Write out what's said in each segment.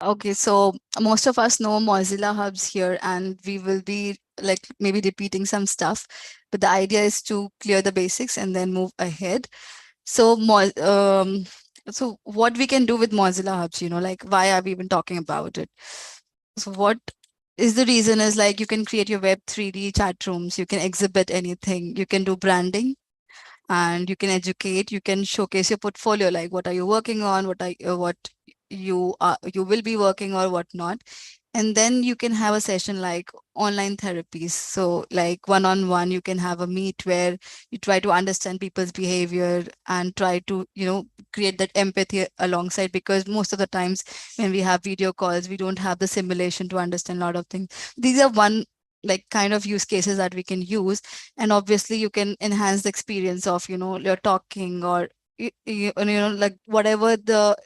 Okay, so most of us know Mozilla Hubs here, and we will be like maybe repeating some stuff, but the idea is to clear the basics and then move ahead. So, so what we can do with Mozilla Hubs, like why are we even talking about it? So what is the reason is like you can create your web 3D chat rooms, you can exhibit anything, you can do branding, and you can educate, you can showcase your portfolio, like what are you working on, what you will be working or what not. And then you can have a session like online therapies, so like one-on-one you can have a meet where you try to understand people's behavior and try to create that empathy alongside, because most of the times when we have video calls we don't have the simulation to understand a lot of things. These are one like kind of use cases that we can use, and obviously you can enhance the experience of you're talking, or like whatever the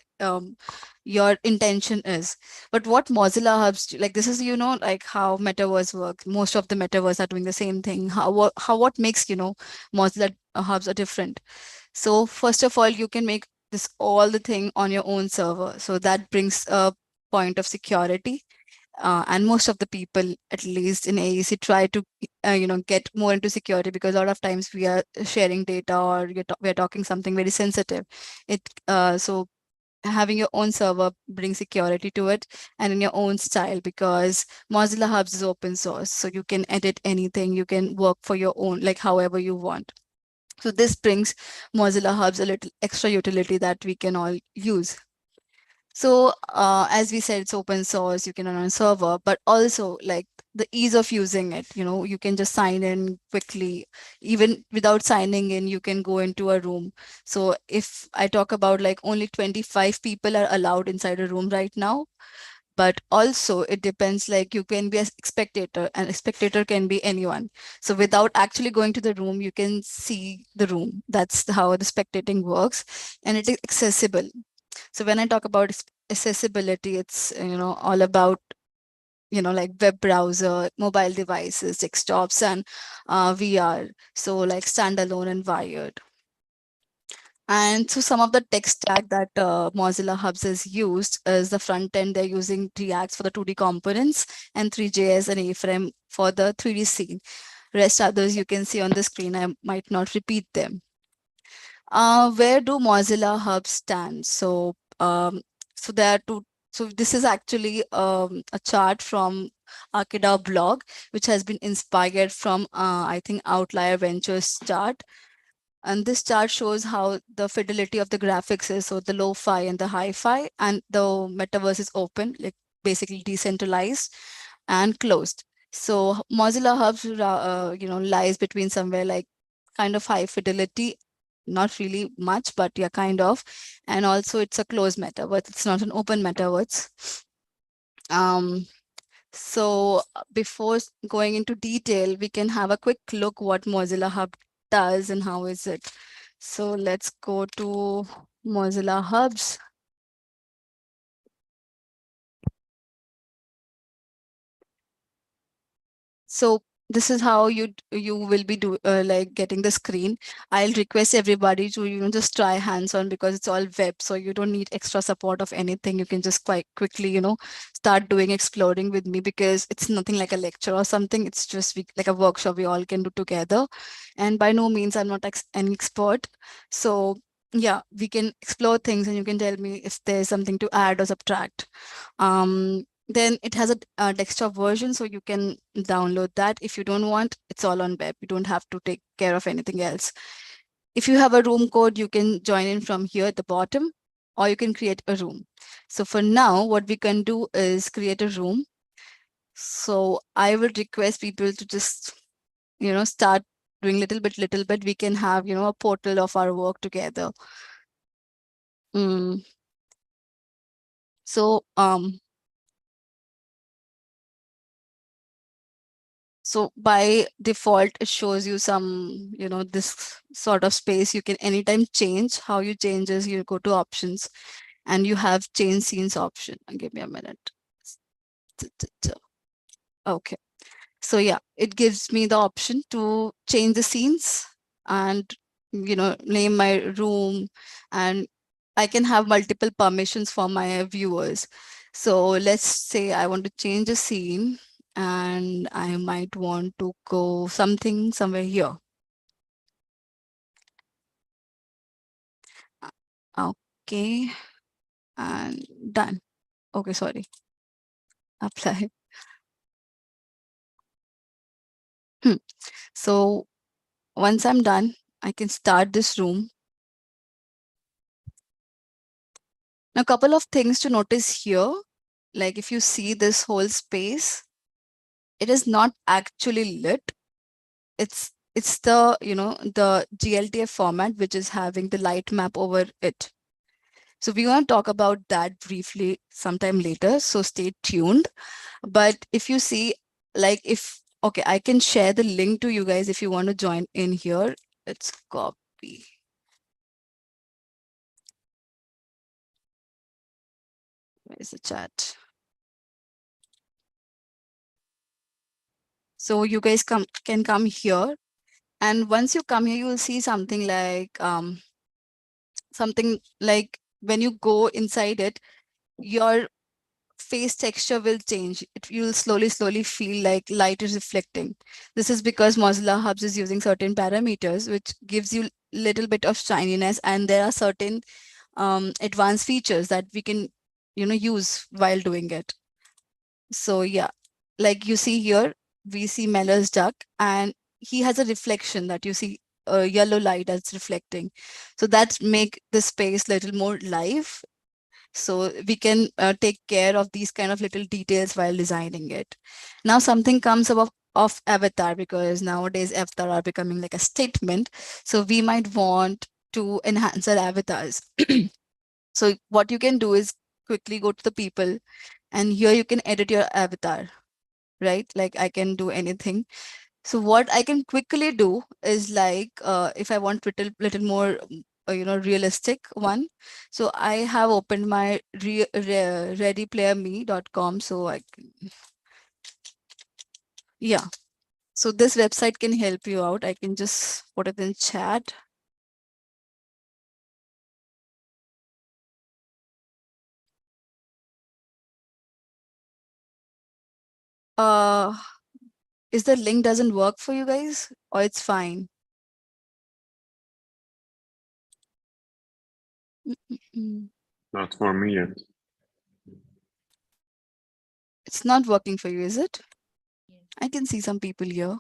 your intention is. But what Mozilla Hubs like, this is like how Metaverse works. Most of the Metaverse are doing the same thing. How what makes Mozilla Hubs are different. So first of all, you can make this all the thing on your own server, so that brings a point of security. And most of the people, at least in AEC, try to get more into security, because a lot of times we are sharing data, or we are talking something very sensitive. So having your own server brings security to it, and in your own style, because Mozilla Hubs is open source, so you can edit anything, you can work for your own, like however you want. So this brings Mozilla Hubs a little extra utility that we can all use. So as we said, it's open source, you can run on a server, but also like the ease of using it, you can just sign in quickly. Even without signing in, you can go into a room. So if I talk about like only 25 people are allowed inside a room right now, but also it depends, like you can be a spectator, and a spectator can be anyone. So without actually going to the room, you can see the room. That's how the spectating works, and it is accessible. So when I talk about accessibility, it's all about like web browser, mobile devices, desktops, and VR. So like standalone and wired. And so some of the tech stack that Mozilla Hubs has used is the front end. They're using React for the 2D components, and 3JS and A-frame for the 3D scene. Rest others you can see on the screen. I might not repeat them. Where do Mozilla Hubs stand? So there are two. So this is actually a chart from Arkeda blog, which has been inspired from I think Outlier Ventures chart. And this chart shows how the fidelity of the graphics is, so the lo-fi and the hi-fi, and the metaverse is open, like basically decentralized and closed. So Mozilla Hubs, lies between somewhere like kind of high fidelity, not really much, but yeah, kind of. And also it's a closed metaverse. It's not an open metaverse. Um, so before going into detail, we can have a quick look what Mozilla Hub does and how is it. So let's go to Mozilla Hubs. So this is how you will be like getting the screen. I'll request everybody to just try hands-on, because it's all web, so you don't need extra support of anything. You can just quite quickly start doing exploring with me, because it's nothing like a lecture or something. It's just like a workshop we all can do together. And by no means I'm not an expert. So yeah, we can explore things, and you can tell me if there's something to add or subtract. Then it has a desktop version, so you can download that. If you don't want, it's all on web. You don't have to take care of anything else. If you have a room code, you can join in from here at the bottom, or you can create a room. So for now, what we can do is create a room. So I would request people to just, start doing little bit. We can have, a portal of our work together. Mm. So So by default, it shows you some, this sort of space. You can anytime change. How you change is you go to options, and you have change scenes option. Give me a minute. Okay. So yeah, it gives me the option to change the scenes and, name my room, and I can have multiple permissions for my viewers. So let's say I want to change a scene and I might want to go somewhere here. Okay, and done. Okay, sorry. Apply. So once I'm done, I can start this room. Now, a couple of things to notice here. Like if you see this whole space, it is not actually lit. It's the, the Gldf format, which is having the light map over it. So we want to talk about that briefly sometime later. So stay tuned. But if you see, like okay, I can share the link to you guys if you want to join in here. Let's copy. Where's the chat? So you guys can come here. And once you come here, you will see something like when you go inside it, your face texture will change. You'll slowly feel like light is reflecting. This is because Mozilla Hubs is using certain parameters, which gives you little bit of shininess, and there are certain advanced features that we can, use while doing it. So yeah, like you see here, we see Meller's duck, and he has a reflection that you see a yellow light that's reflecting. So that make the space little more live. So we can take care of these kind of little details while designing it. Now something comes up of avatar, because nowadays avatar are becoming like a statement. So we might want to enhance our avatars. So what you can do is quickly go to the people, and here you can edit your avatar, right? Like I can do anything. So what I can quickly do is like, if I want little more, realistic one. So I have opened my readyplayerme.com. So yeah. So this website can help you out. I can just put it in chat. Uh, is the link doesn't work for you guys, or it's fine? Not for me yet. It's not working for you, is it? I can see some people here.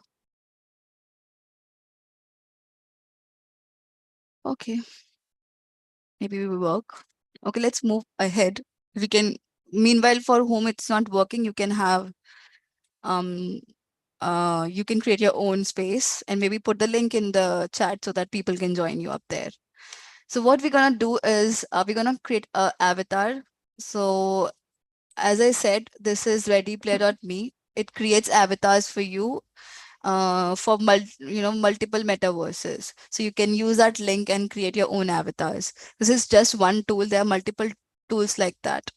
Okay, maybe we will work. Okay, let's move ahead. We can, meanwhile, for whom it's not working, you can have, um, you can create your own space and maybe put the link in the chat so that people can join you up there. So what we're gonna do is we're gonna create a avatar. So as I said, this is readyplayer.me. It creates avatars for you for multiple metaverses. So you can use that link and create your own avatars. This is just one tool. There are multiple tools like that.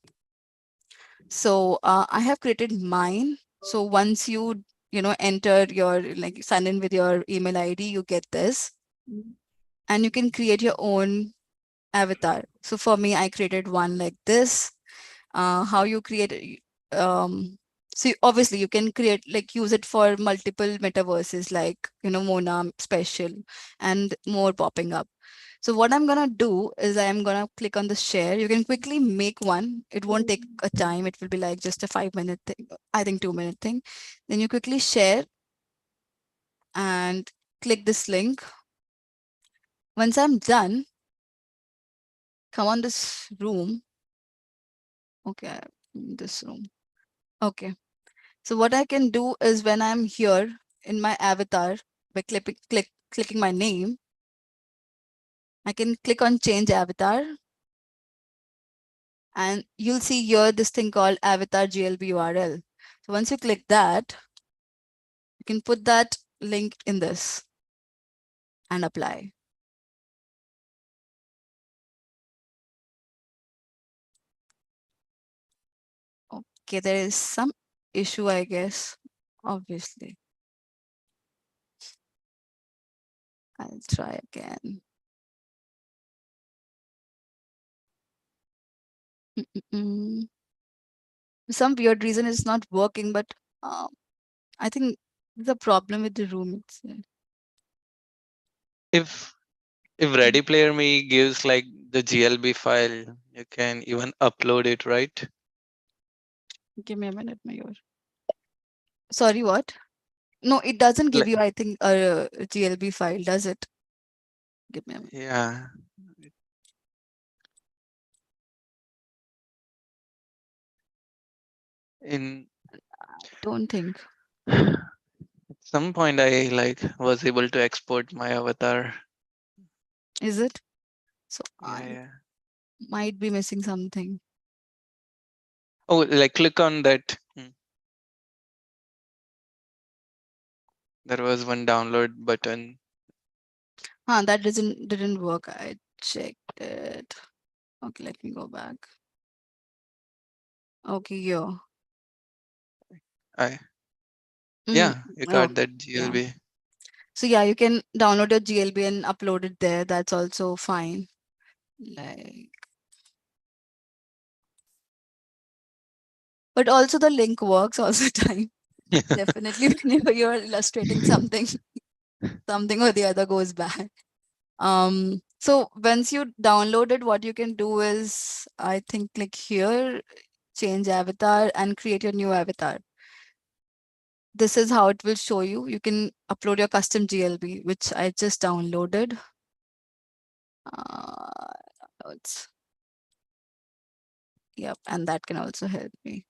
So I have created mine. So once you enter your, like, sign in with your email ID, you get this, and you can create your own avatar. So for me, I created one like this. How you create so obviously you can create, like, use it for multiple metaverses, like, Mona special and more popping up. So what I'm gonna do is I'm gonna click on the share. You can quickly make one. It won't take a time. It will be like just a 5-minute thing, I think 2-minute thing. Then you quickly share and click this link. Once I'm done, come on this room. Okay, this room. Okay. So what I can do is when I'm here in my avatar, by clicking my name, I can click on change avatar, and you'll see here this thing called avatar GLB URL. So once you click that, you can put that link in this and apply. Okay, there is some issue, I guess, obviously. I'll try again. Mm-mm-mm. some weird reason it's not working, but I think the problem with the room itself. If Ready Player Me gives like the GLB file, you can even upload it, right? Give me a minute, Mayur. Sorry, what? No, it doesn't give Like, you, I think, a GLB file, does it? Give me a minute. yeah, in Don't think. at some point I like was able to export my avatar. Is it? So Yeah, I yeah. might be missing something. Oh, like click on that. There was one download button. That didn't work. I checked it. Okay, let me go back. Okay, yeah. I Mm, Yeah, you oh, got that yeah. GLB. So yeah, you can download your GLB and upload it there. That's also fine. Like, but also the link works all the time. Definitely, whenever you're illustrating something, something or the other goes bad. So once you download it, what you can do is, I think, click here, change avatar, and create your new avatar. This is how it will show you. You can upload your custom GLB, which I just downloaded. Uh, it's, yep, and that can also help me.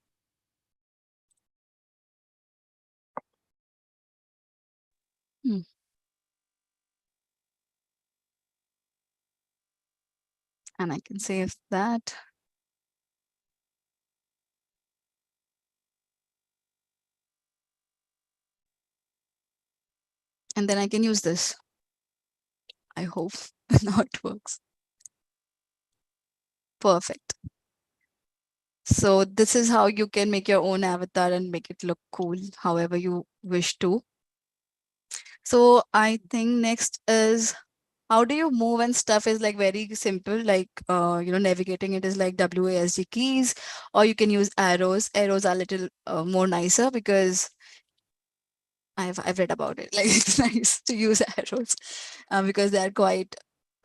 Hmm. And I can save that. And then I can use this. I hope now it works. Perfect. So this is how you can make your own avatar and make it look cool, however you wish to. So I think next is, how do you move and stuff is like very simple, like navigating it is like WASD keys, or you can use arrows. Arrows are a little more nicer because I've read about it. Like it's nice to use arrows because they are quite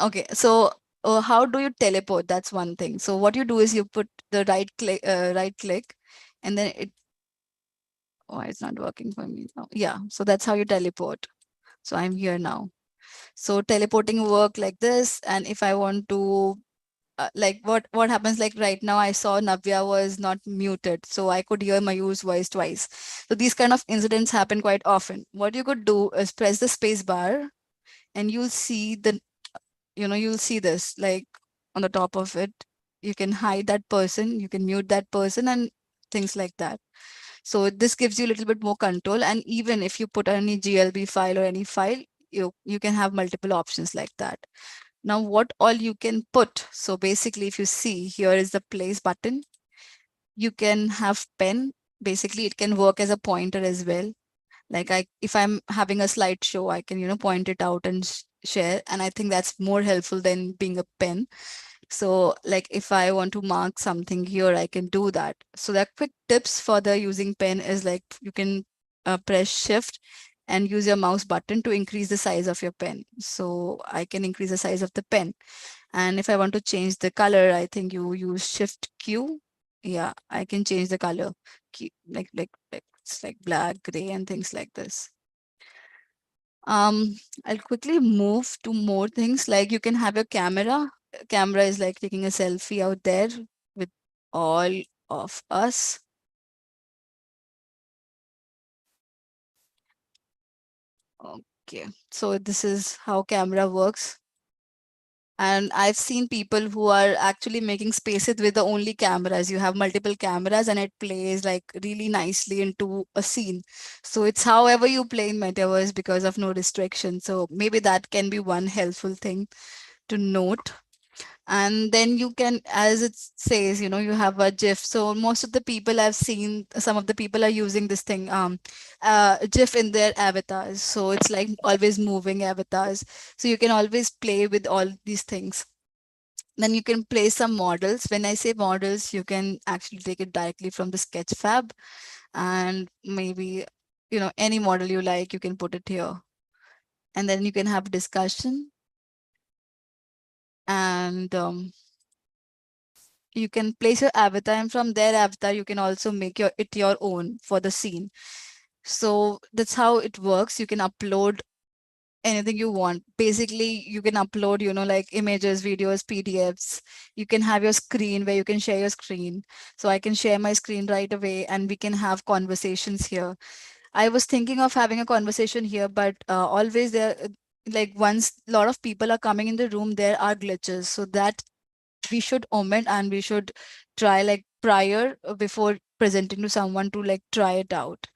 okay. So how do you teleport? That's one thing. So what you do is you put the right click, and then it. Oh, it's not working for me now. Yeah, so that's how you teleport. So I'm here now. So teleporting work like this, and if I want to like what happens, like right now I saw Navya was not muted, so I could hear Mayur's voice twice. So these kind of incidents happen quite often. What you could do is press the space bar, and you'll see you'll see this like on the top of it. You can hide that person, you can mute that person, and things like that. So this gives you a little bit more control. And even if you put any GLB file or any file, you can have multiple options like that. Now, what all you can put. So basically, if you see, here is the place button. You can have pen. Basically, it can work as a pointer as well. Like if I'm having a slideshow, I can, point it out and share. And I think that's more helpful than being a pen. So like if I want to mark something here, I can do that. So the quick tips for the using pen is like you can press shift and use your mouse button to increase the size of your pen. So I can increase the size of the pen. And if I want to change the color, I think you use shift Q. Yeah, I can change the color. Like it's like black, gray, and things like this. I'll quickly move to more things. Like you can have your camera. Camera is like taking a selfie out there with all of us. Okay, so this is how camera works. And I've seen people who are actually making spaces with the only cameras. You have multiple cameras and it plays like really nicely into a scene. So it's however you play in Metaverse because of no restriction. So maybe that can be one helpful thing to note. And then you can, as it says, you have a GIF. So most of the people I've seen, some of the people are using this thing, GIF in their avatars. So it's like always moving avatars. So you can always play with all these things. Then you can place some models. When I say models, you can actually take it directly from the Sketchfab, and maybe, any model you like, you can put it here. And then you can have a discussion, and you can place your avatar, and from their avatar, you can also make it your own for the scene. So that's how it works. You can upload anything you want. Basically, you can upload, like images, videos, PDFs. You can have your screen where you can share your screen. So I can share my screen right away and we can have conversations here. I was thinking of having a conversation here, but always there, like once a lot of people are coming in the room, there are glitches. So that we should omit, and we should try like prior, before presenting to someone, to like try it out.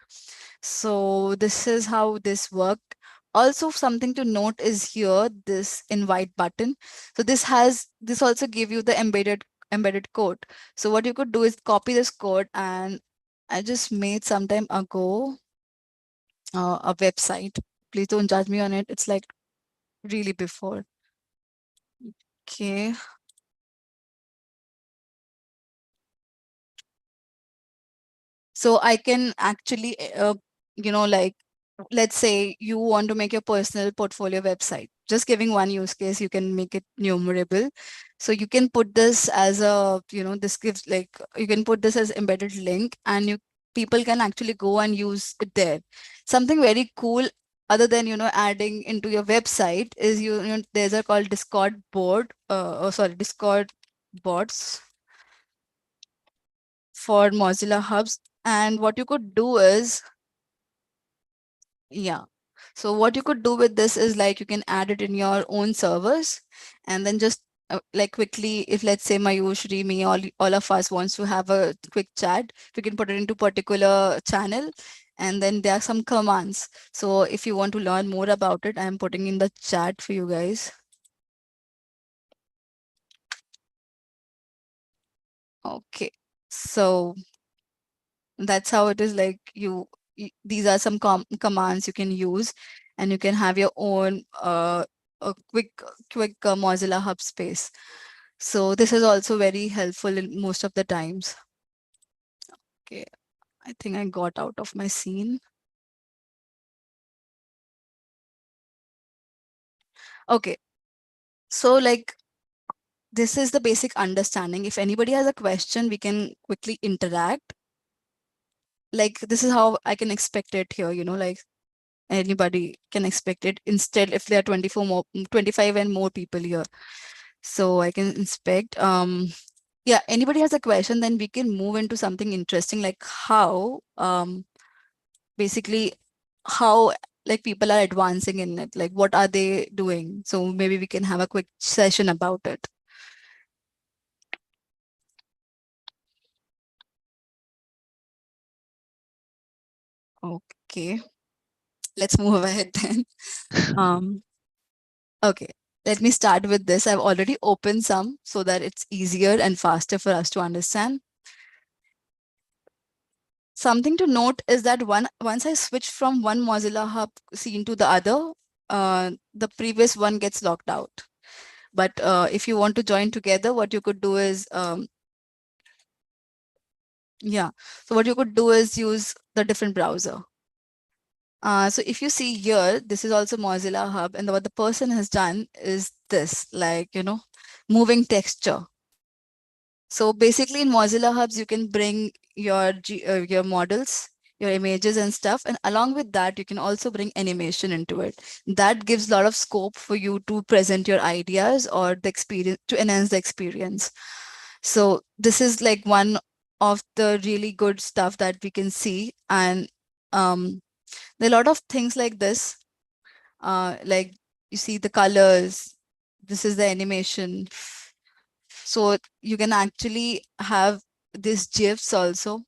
So this is how this worked. Also, something to note is here, this invite button. So this also give you the embedded code. So what you could do is copy this code, and I just made some time ago a website. Please don't judge me on it. It's like really before. Okay. So I can actually, like, let's say you want to make your personal portfolio website. Just giving one use case, you can make it numerable. So you can put this as a, this gives like, you can put this as embedded link, and people can actually go and use it there. Something very cool, other than, adding into your website, is, there's a called Discord board, Discord bots for Mozilla Hubs. And what you could do is, yeah. So what you could do with this is like you can add it in your own servers, and then just like quickly, if let's say Mayush, me, all of us wants to have a quick chat, we can put it into particular channel, and then there are some commands. So if you want to learn more about it, I'm putting in the chat for you guys. Okay. So that's how it is. Like these are some commands you can use, and you can have your own a quick Mozilla Hub space. So this is also very helpful in most of the times. Okay, I think I got out of my scene. Okay, so like this is the basic understanding. If anybody has a question, we can quickly interact. Like this is how I can expect it here, like anybody can expect it. Instead, if there are 25 and more people here, so I can inspect. Yeah, anybody has a question, then we can move into something interesting, like how basically how like people are advancing in it, like what are they doing. So maybe we can have a quick session about it. Okay, let's move ahead then. um okay, let me start with this. I've already opened some so that it's easier and faster for us to understand. Something to note is that once I switch from one Mozilla Hub scene to the other, the previous one gets locked out. But if you want to join together, what you could do is, yeah, so what you could do is use the different browser. So if you see here, this is also Mozilla Hub, and what the person has done is this, like, moving texture. So basically in Mozilla Hubs, you can bring your models, your images and stuff. And along with that, you can also bring animation into it. That gives a lot of scope for you to present your ideas or the experience, to enhance the experience. So this is like one of the really good stuff that we can see. And there are a lot of things like this, like you see the colors, this is the animation. So you can actually have these GIFs also.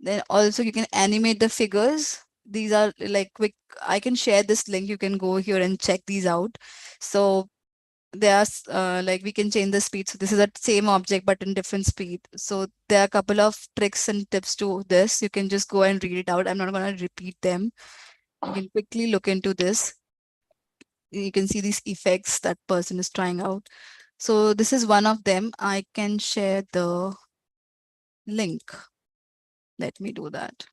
Then also you can animate the figures. These are like quick. I can share this link. You can go here and check these out. So there's like we can change the speed. So this is the same object but in different speed. So there are a couple of tricks and tips to this. You can just go and read it out. I'm not going to repeat them. You can quickly look into this. You can see these effects that person is trying out. So this is one of them. I can share the link. Let me do that.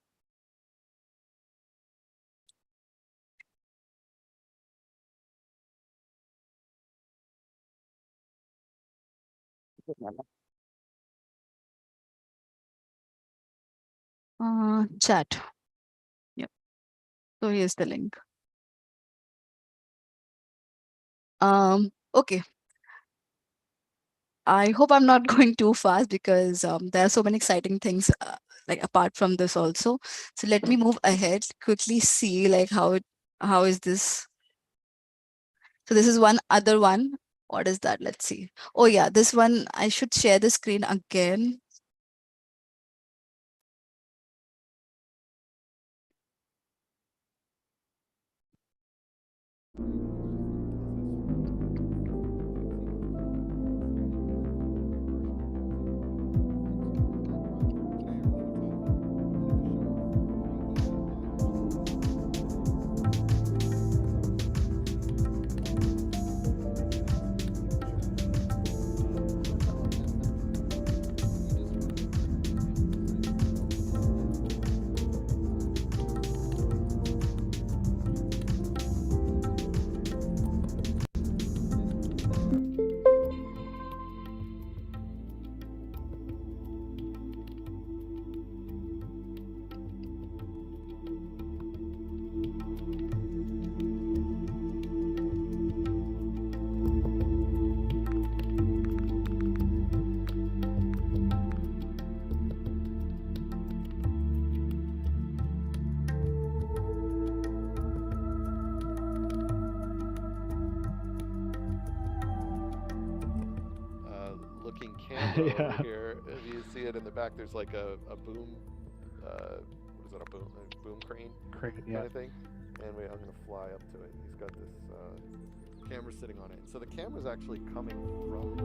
Chat. Yep. So here's the link. Okay. I hope I'm not going too fast because there are so many exciting things like apart from this also. So let me move ahead, quickly see like how is this. So this is one other one. What is that? Let's see. Oh yeah, this one, I should share the screen again. Looking camera over here. If you see it in the back, there's like a boom. What is that? A boom crane kind of thing. And wait, I'm gonna fly up to it. He's got this camera sitting on it. So the camera's actually coming from.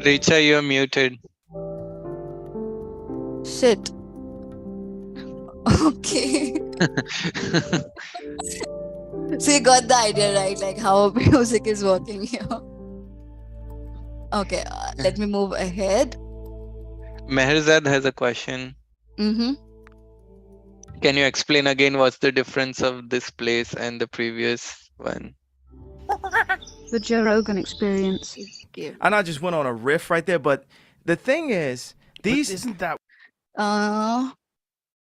Richa, you're muted. Shit. Okay. So you got the idea, right? Like how music is working here. Okay, let me move ahead. Meherzad has a question. Mm-hmm. Can you explain again what's the difference of this place and the previous one? The Joe Rogan experience. Okay. And I just went on a riff right there, but the thing is, isn't that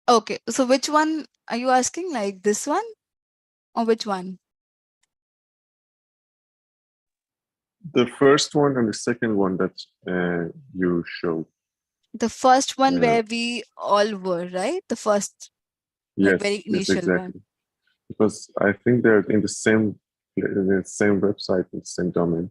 Okay, so which one are you asking? Like this one or which one? The first one and the second one that you showed. The first one Yeah. where we all were, right? The first, Yes, like very yes, initial exactly. one. Because I think they're in the same website, in the same domain.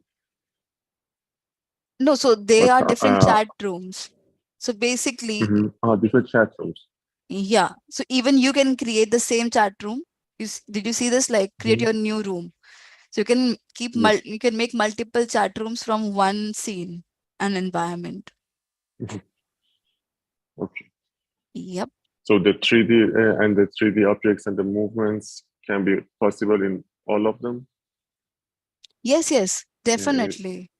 No, so they But are different chat rooms. So basically, different chat rooms. yeah. So even you can create the same chat room. Did you see this? Like create your new room. So you can keep Yes. you can make multiple chat rooms from one scene and environment. Okay. Yep. So the 3D and the 3D objects and the movements can be possible in all of them? Yes, definitely.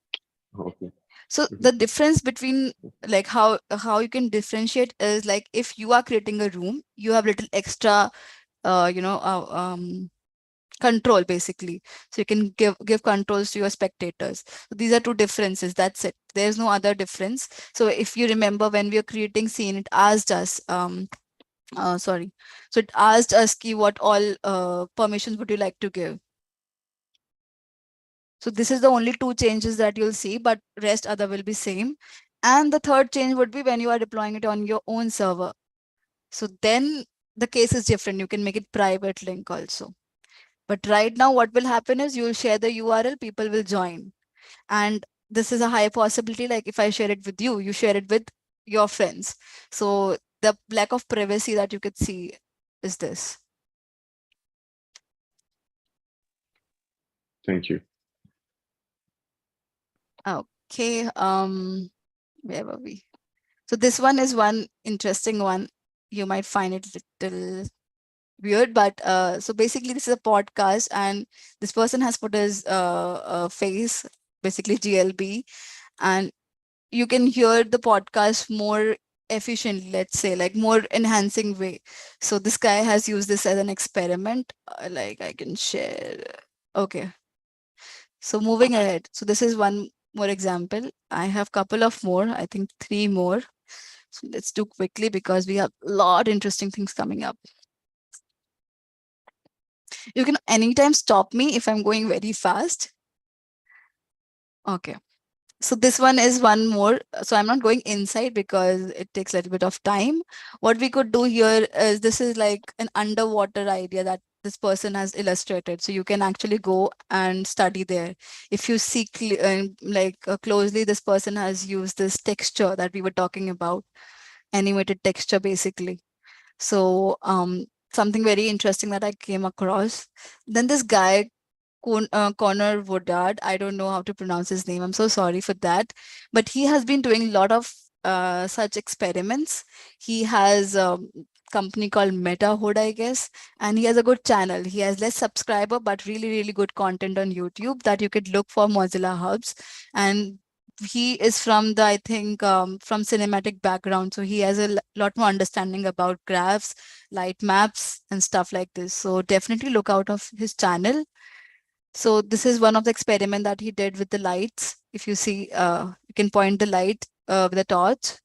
Okay. So the difference between like how you can differentiate is like if you are creating a room, you have little extra control basically. So you can give controls to your spectators. So these are two differences. That's it. There's no other difference. So if you remember when we are creating scene, it asked us sorry. So it asked us what all permissions would you like to give. So this is the only two changes that you'll see, but rest other will be same. And the third change would be when you are deploying it on your own server. So then the case is different. You can make it private link also. But right now, what will happen is you'll share the URL, people will join. And this is a high possibility, like if I share it with you, you share it with your friends. So the lack of privacy that you could see is this. Thank you. Okay, where were we? So this one is one interesting one. You might find it little weird, but so basically this is a podcast, and this person has put his face, basically GLB, and you can hear the podcast more efficiently, let's say, like more enhancing way. So this guy has used this as an experiment. Like I can share. Okay. So moving ahead. So this is one more example. I have couple of more, I think 3 more. So let's do quickly because we have a lot interesting things coming up. You can anytime stop me if I'm going very fast. Okay. So this one is one more. So I'm not going inside because it takes a little bit of time. What we could do here is, this is like an underwater idea that this person has illustrated. So you can actually go and study there. If you see closely, this person has used this texture that we were talking about, animated texture basically. So something very interesting that I came across. Then this guy, Connor Woodard. I don't know how to pronounce his name. I'm so sorry for that. But he has been doing a lot of such experiments. He has a company called MetaHood, I guess, and he has a good channel. He has less subscriber, but really, really good content on YouTube that you could look for Mozilla Hubs. And he is from the, I think, from cinematic background. So he has a lot more understanding about graphs, light maps, and stuff like this. So definitely look out of his channel. So this is one of the experiment that he did with the lights. If you see, you can point the light with a torch.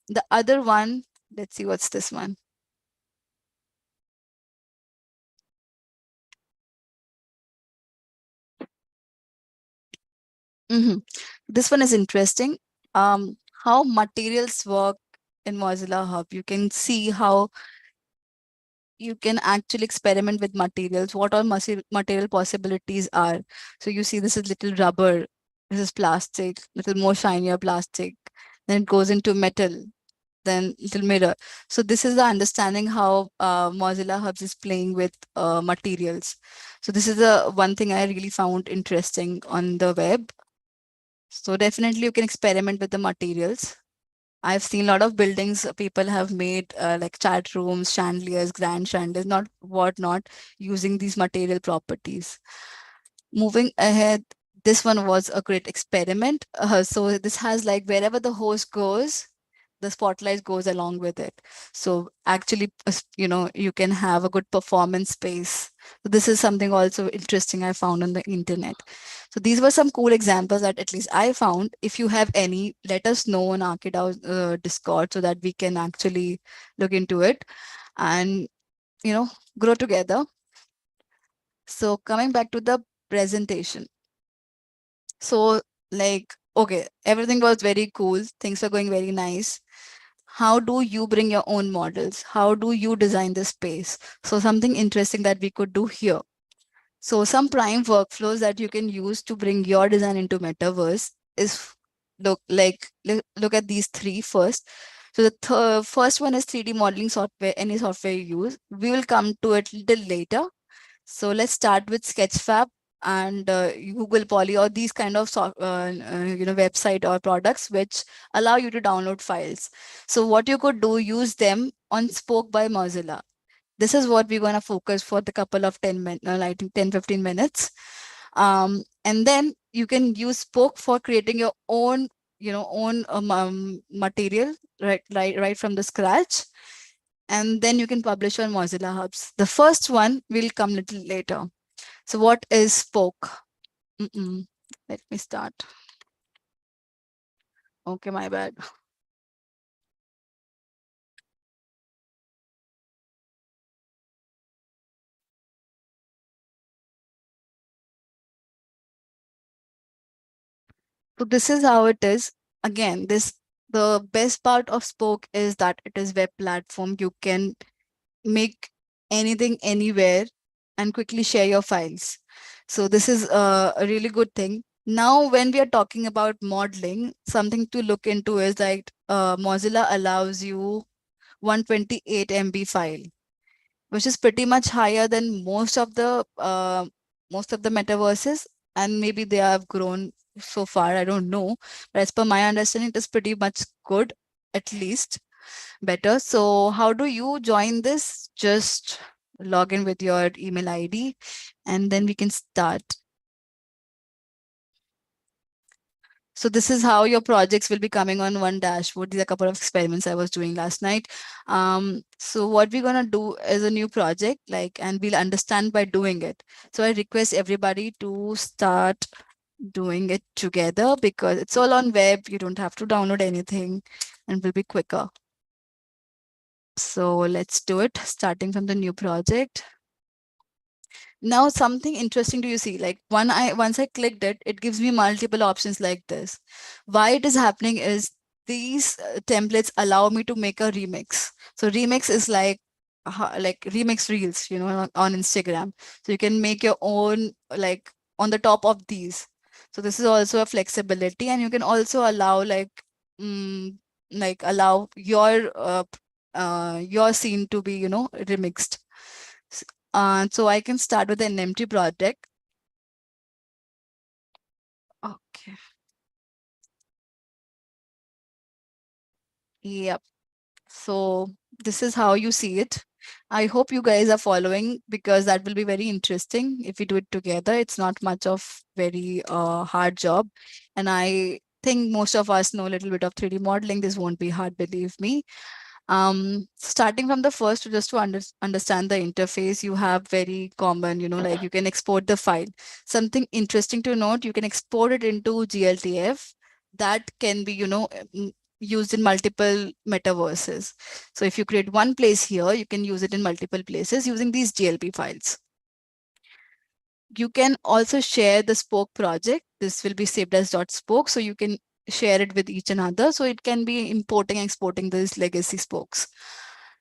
The other one, let's see, what's this one? This one is interesting. How materials work in Mozilla Hub. You can see how you can actually experiment with materials, what all material possibilities are. So you see, this is little rubber, this is plastic, little more shinier plastic, then it goes into metal, then little mirror. So this is the understanding how Mozilla Hubs is playing with materials. So this is the one thing I really found interesting on the web. So definitely you can experiment with the materials. I've seen a lot of buildings people have made like chat rooms, chandeliers, grand chandeliers, not whatnot, using these material properties. Moving ahead, this one was a great experiment. So this has like wherever the host goes, the spotlight goes along with it. So actually, you can have a good performance space. So this is something also interesting I found on the internet. So these were some cool examples that at least I found. If you have any, let us know on Archidao Discord so that we can actually look into it and, grow together. So coming back to the presentation. So like, okay, everything was very cool. Things were going very nice. How do you bring your own models? How do you design the space? So something interesting that we could do here. So some prime workflows that you can use to bring your design into Metaverse is look at these 3 first. So the first one is 3D modeling software, any software you use. We will come to it a little later. So let's start with Sketchfab and Google Poly, or these kind of website or products which allow you to download files. So what you could do, use them on Spoke by Mozilla. This is what we're going to focus for the couple of 10-15 minutes. And then you can use Spoke for creating your own material right from the scratch. And then you can publish on Mozilla Hubs. The first one will come a little later. So what is Spoke? Let me start. Okay, my bad. So this is how it is. Again, the best part of Spoke is that it is web platform. You can make anything anywhere and quickly share your files. So this is a really good thing. Now, when we are talking about modeling, something to look into is like Mozilla allows you 128 MB file, which is pretty much higher than most of the metaverses, and maybe they have grown so far. I don't know, but as per my understanding, it is pretty much good. at least better. So how do you join this? Just log in with your email ID and then we can start. So this is how your projects will be coming on one dashboard. These are a couple of experiments I was doing last night. So what we're gonna do is a new project, and we'll understand by doing it. So I request everybody to start doing it together because it's all on web. You don't have to download anything and will be quicker. So let's do it, starting from the new project. Now something interesting do you see? Like once I clicked it, it gives me multiple options like this. Why it is happening is these templates allow me to make a remix. So remix is like remix reels, on Instagram. So you can make your own on the top of these. So this is also a flexibility, and you can also allow mm, allow your scene to be remixed. So I can start with an empty project. Okay. Yep. So this is how you see it. I hope you guys are following because that will be very interesting if we do it together. It's not much of very hard job. And I think most of us know a little bit of 3D modeling. This won't be hard, believe me. Starting from the first, just to understand the interface, you have very common, you can export the file. Something interesting to note, you can export it into Gldf. That can be, used in multiple metaverses. So if you create one place here, you can use it in multiple places using these GLP files. You can also share the spoke project. This will be saved as .spoke, so you can share it with each another. So it can be importing and exporting these legacy spokes.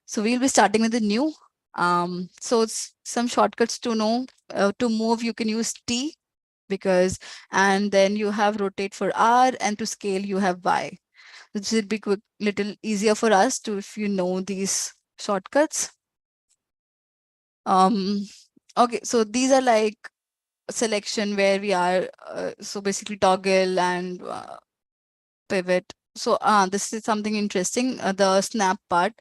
So we'll be starting with the new. So it's some shortcuts to know. To move, you can use T and then you have rotate for R, and to scale you have Y. This will be quick, little easier for us to if you know these shortcuts. Okay, so these are like selection where we are, so basically toggle and pivot. So this is something interesting, the snap part.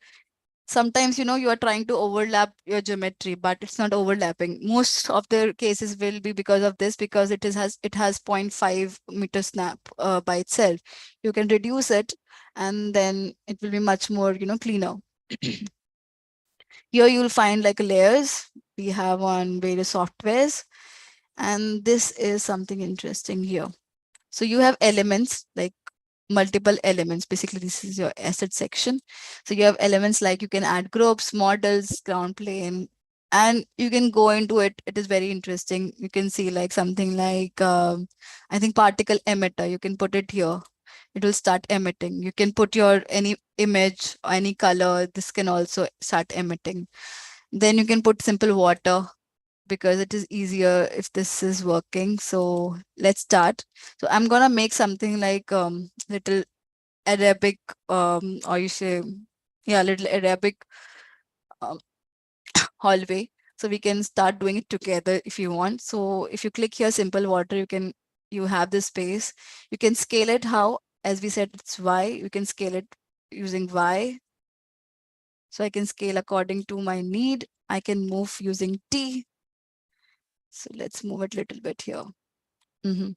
Sometimes, you are trying to overlap your geometry, but it's not overlapping. Most of the cases will be because of this, because it has 0.5 meter snap by itself. You can reduce it and then it will be much more, cleaner. Here you'll find like layers we have on various softwares. And this is something interesting here. So you have elements, like multiple elements. Basically, this is your asset section. So you have elements like you can add groups, models, ground plane, and you can go into it. It is very interesting. You can see like something like, I think particle emitter. You can put it here. It will start emitting. You can put your any image, any color. This can also start emitting. Then you can put simple water, because it is easier if this is working. So let's start. So I'm gonna make something like little Arabic, or you say, yeah, little Arabic um, hallway. So we can start doing it together if you want. So if you click here, simple water, you have this space. You can scale it how, as we said, it's Y. You can scale it using Y. So I can scale according to my need. I can move using T. So let's move it a little bit here. Then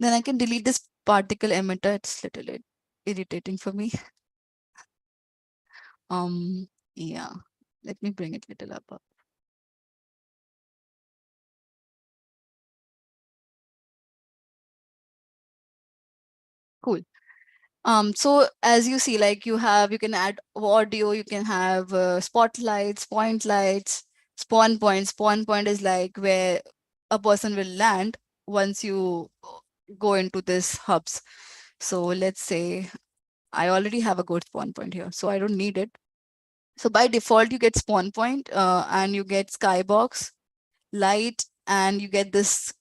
I can delete this particle emitter. It's a little irritating for me. Yeah, let me bring it a little up. Cool. So as you see, like you can add audio, you can have spotlights, point lights, spawn points. Spawn point is like where a person will land once you go into this hubs. So let's say I already have a good spawn point here, so I don't need it. So by default, you get spawn point and you get skybox, light, and you get this,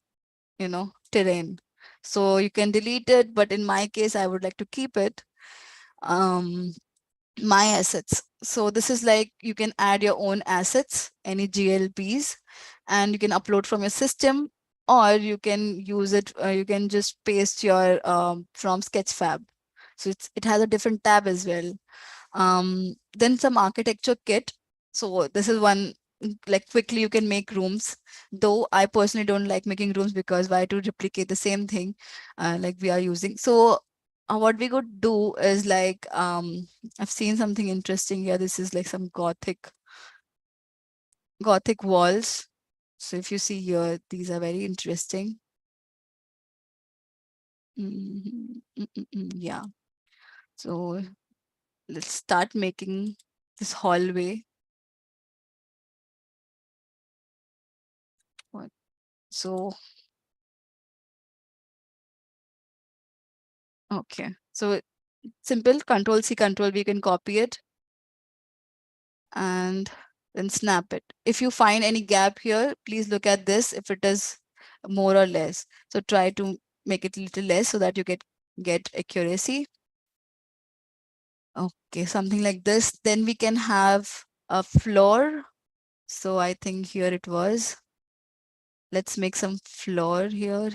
terrain. So you can delete it, but in my case, I would like to keep it. My assets. So this is like you can add your own assets, any GLPs, and you can upload from your system, or you can use it. You can just paste your from Sketchfab. So it has a different tab as well. Then some architecture kit. So this is one, like quickly you can make rooms. Though I personally don't like making rooms because why to replicate the same thing like we are using. So what we could do is like, I've seen something interesting here. This is like some Gothic walls. So if you see here, these are very interesting. Yeah. So let's start making this hallway. So, okay. So simple, Control C, Control V, you can copy it and then snap it. If you find any gap here, please look at this if it is more or less. So try to make it a little less so that you get accuracy. Okay, something like this. Then we can have a floor. So I think here it was. Let's make some floor here.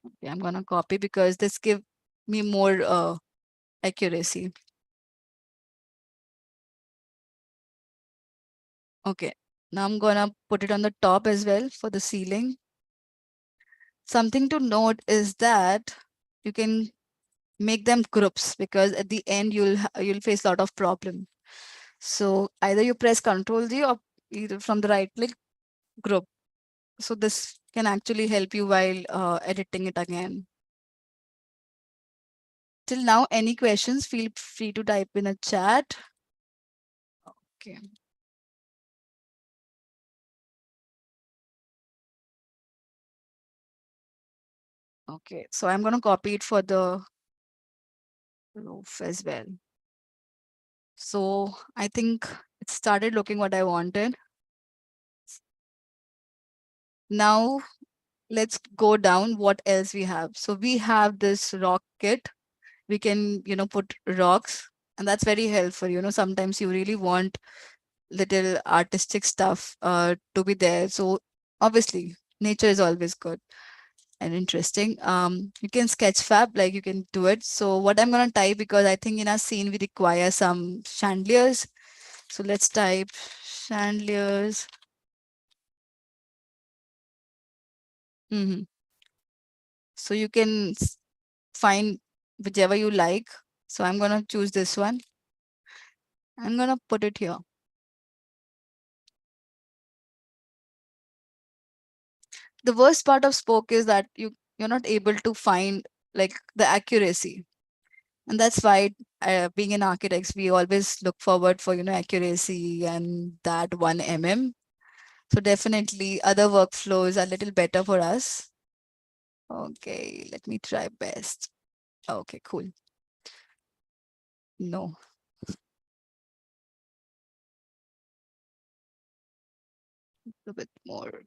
Okay, I'm gonna copy because this give me more accuracy. Okay, now I'm gonna put it on the top as well for the ceiling. Something to note is that you can make them groups because at the end you'll face a lot of problem. So either you press Ctrl G or either from the right click group. So this can actually help you while editing it again. Till now, any questions, feel free to type in a chat. Okay. Okay, so I'm going to copy it for the roof as well. So I think it started looking what I wanted. Now let's go down what else we have. So we have this rock kit. We can, put rocks, and that's very helpful. Sometimes you really want little artistic stuff to be there. So obviously nature is always good and interesting. You can Sketchfab, like you can do it. So what I'm going to type, because I think in our scene we require some chandeliers. So let's type chandeliers. So you can find whichever you like. So I'm going to choose this one. I'm going to put it here. The worst part of Spoke is that you're not able to find like the accuracy. And that's why being an architects, we always look forward for, accuracy and that 1 mm. So definitely other workflows are a little better for us. Okay, let me try best. Okay, cool. No. A bit more.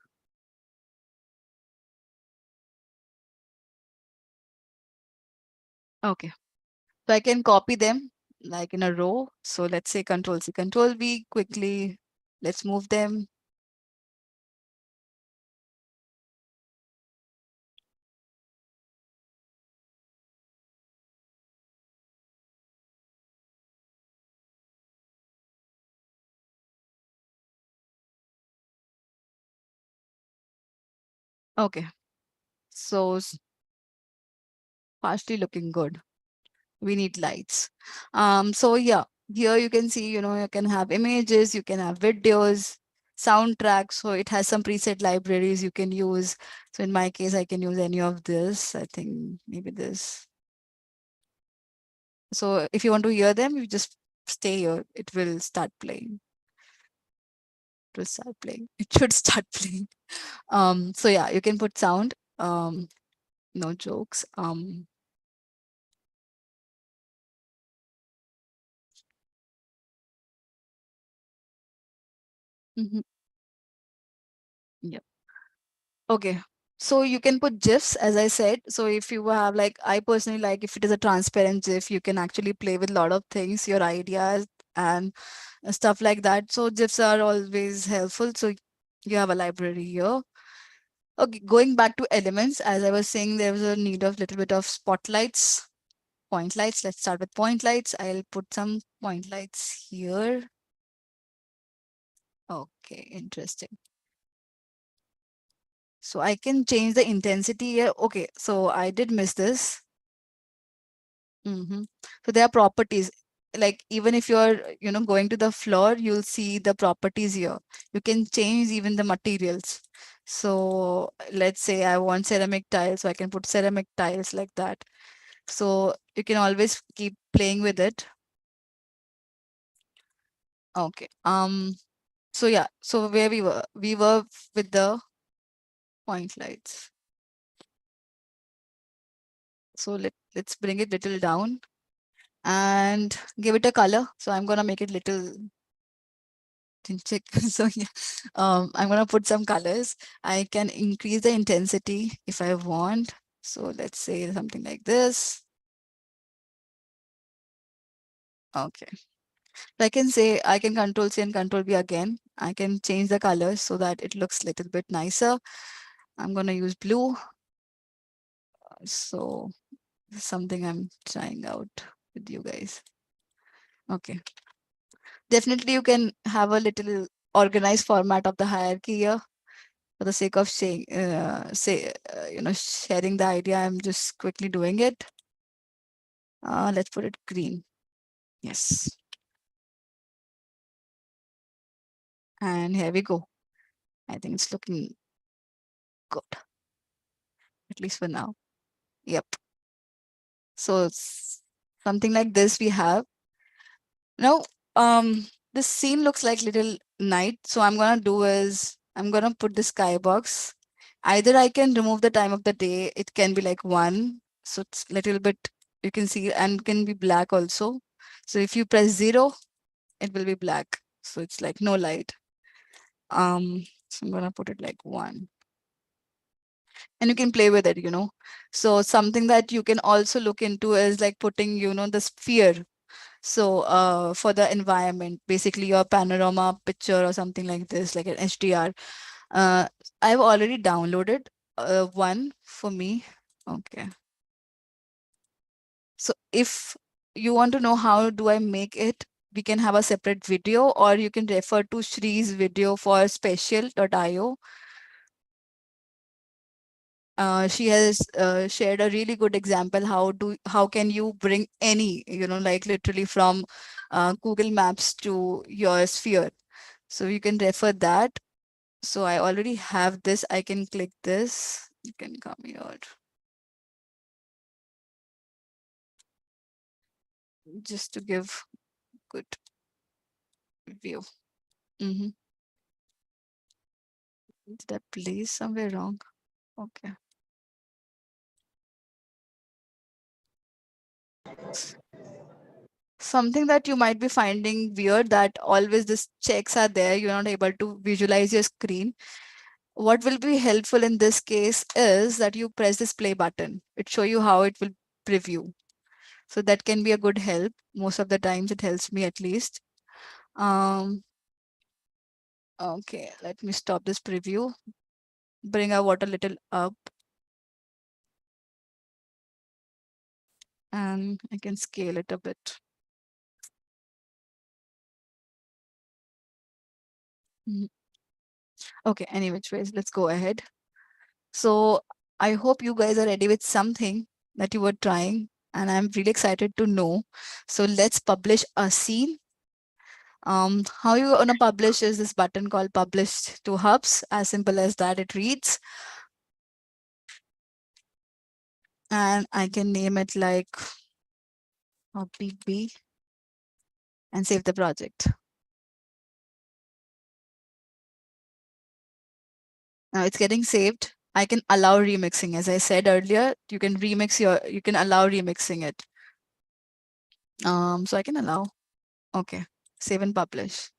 Okay. So I can copy them like in a row. So let's say Control C, Control V quickly. Let's move them. Okay. So partially looking good. We need lights. So yeah, here you can see, you can have images, you can have videos, soundtracks. So it has some preset libraries you can use. So in my case, I can use any of this. I think maybe this. So if you want to hear them, you just stay here. It will start playing. It will start playing. It should start playing. So yeah, you can put sound. No jokes. Yep. Okay. So you can put GIFs, as I said. So if you have like, I personally like if it is a transparent GIF, you can actually play with a lot of things, your ideas and stuff like that. So GIFs are always helpful. So You have a library here. Okay, going back to elements, as I was saying, there was a need of little bit of spotlights, point lights. Let's start with point lights. I'll put some point lights here. Okay, interesting. So I can change the intensity here. Okay, so I did miss this. So there are properties. Like even if you're, going to the floor, you'll see the properties here. You can change even the materials. So let's say I want ceramic tiles, so I can put ceramic tiles like that. So you can always keep playing with it. Okay. So yeah, so where we were with the point lights. So let's bring it little down and give it a color. So I'm gonna make it little check. So yeah, I'm gonna put some colors. I can increase the intensity if I want. So let's say something like this. Okay. I can say I can Control C and Control V again. I can change the colors so that it looks a little bit nicer. I'm gonna use blue. So this is something I'm trying out with you guys. Okay. Definitely you can have a little organized format of the hierarchy here. For the sake of saying, sharing the idea, I'm just quickly doing it. Let's put it green. Yes. And here we go. I think it's looking good, at least for now. Yep. So something like this we have. Now, this scene looks like little night. So I'm gonna do is I'm gonna put the skybox. Either I can remove the time of the day. It can be like 1. So it's little bit, you can see, and can be black also. So if you press 0, it will be black. So it's like no light. So I'm gonna put it like 1. And you can play with it, So something that you can also look into is like putting, the sphere. So for the environment, basically your panorama picture or something like this, like an HDR. I've already downloaded one for me. Okay. So if you want to know how do I make it, we can have a separate video, or you can refer to Shree's video for special.io. She has shared a really good example. How can you bring any, like literally from Google Maps to your sphere. So you can refer that. So I already have this. I can click this. You can come here. Just to give good view. Did I place somewhere wrong? Okay. Something that you might be finding weird, that always these checks are there. You're not able to visualize your screen. What will be helpful in this case is that you press this play button. It show you how it will preview. So that can be a good help. Most of the times it helps me at least. Okay, let me stop this preview. Bring our water little up. And I can scale it a bit. Okay, any which ways, let's go ahead. So I hope you guys are ready with something that you were trying, and I'm really excited to know. So let's publish a scene. How you want to publish is this button called Publish to Hubs. As simple as that, it reads. And I can name it like Hobby B and save the project. Now it's getting saved. I can allow remixing. As I said earlier, you can allow remixing it. So I can allow. Okay, save and publish.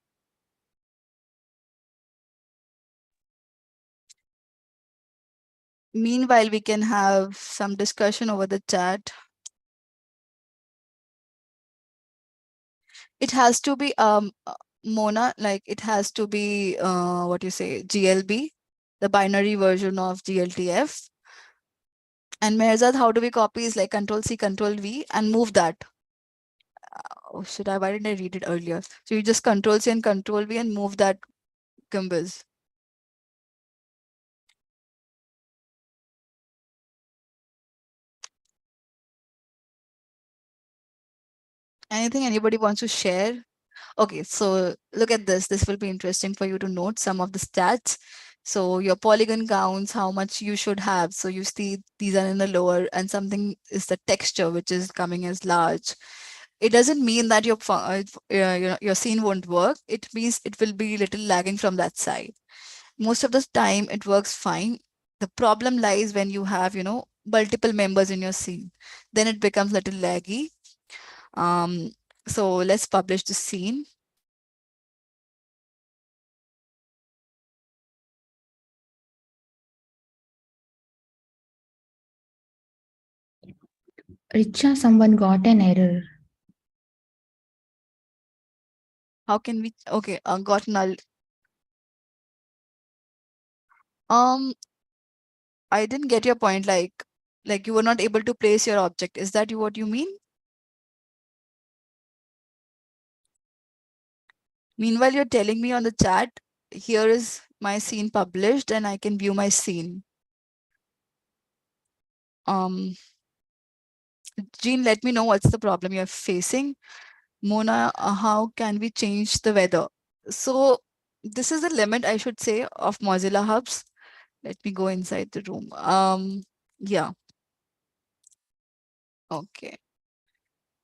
Meanwhile, we can have some discussion over the chat. It has to be Mona, like it has to be what you say, GLB, the binary version of Gldf. And Mehrzad, how do we copy is like Control C, Control V and move that. Oh, why didn't I read it earlier? So you just Control C and Control V and move that gimbals. Anything anybody wants to share? Okay, so look at this. This will be interesting for you to note some of the stats. So your polygon counts, how much you should have. So you see these are in the lower, and something is the texture, which is coming as large. It doesn't mean that your scene won't work. It means it will be little lagging from that side. Most of the time it works fine. The problem lies when you have, multiple members in your scene. Then it becomes a little laggy. So let's publish the scene. Richa, someone got an error. How can we, okay, got null. I didn't get your point, like you were not able to place your object. Is that what you mean? Meanwhile, you're telling me on the chat, here is my scene published and I can view my scene. Jean, let me know what's the problem you're facing. Mona, how can we change the weather? So this is the limit, I should say, of Mozilla Hubs. Let me go inside the room. Yeah. Okay.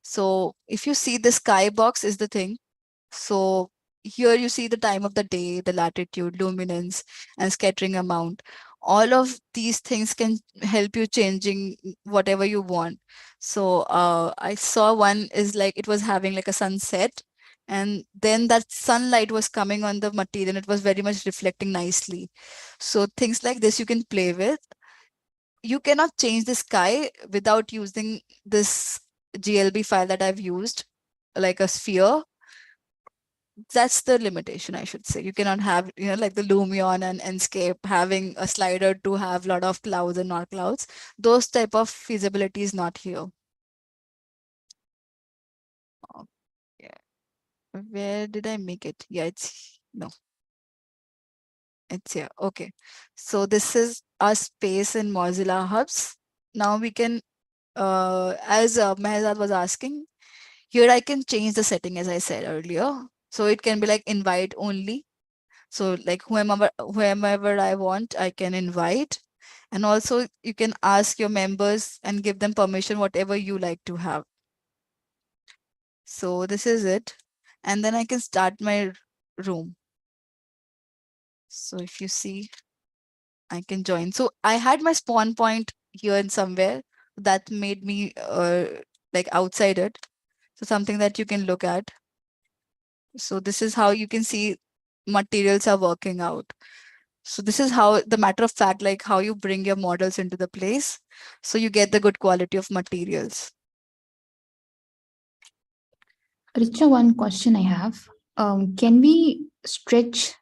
So if you see the sky box is the thing. So here you see the time of the day, the latitude, luminance, and scattering amount. All of these things can help you changing whatever you want. So I saw one is like it was having like a sunset, and then that sunlight was coming on the material and it was very much reflecting nicely. So things like this you can play with. You cannot change the sky without using this GLB file that I've used, like a sphere. That's the limitation, I should say. You cannot have, like the Lumion and Enscape having a slider to have a lot of clouds and not clouds. Those type of feasibility is not here. Okay. Where did I make it? Yeah, it's here. Okay. So this is our space in Mozilla Hubs. Now we can, as Mehzad was asking, here I can change the setting as I said earlier. So it can be like invite only. So like whomever I want, I can invite. And also you can ask your members and give them permission, whatever you like to have. So this is it. And then I can start my room. So if you see, I can join. So I had my spawn point here in somewhere that made me like outside it. So something that you can look at. So this is how you can see materials are working out. So this is how the matter of fact, like how you bring your models into the place. So you get the good quality of materials. Richa, one question I have. Can we stretch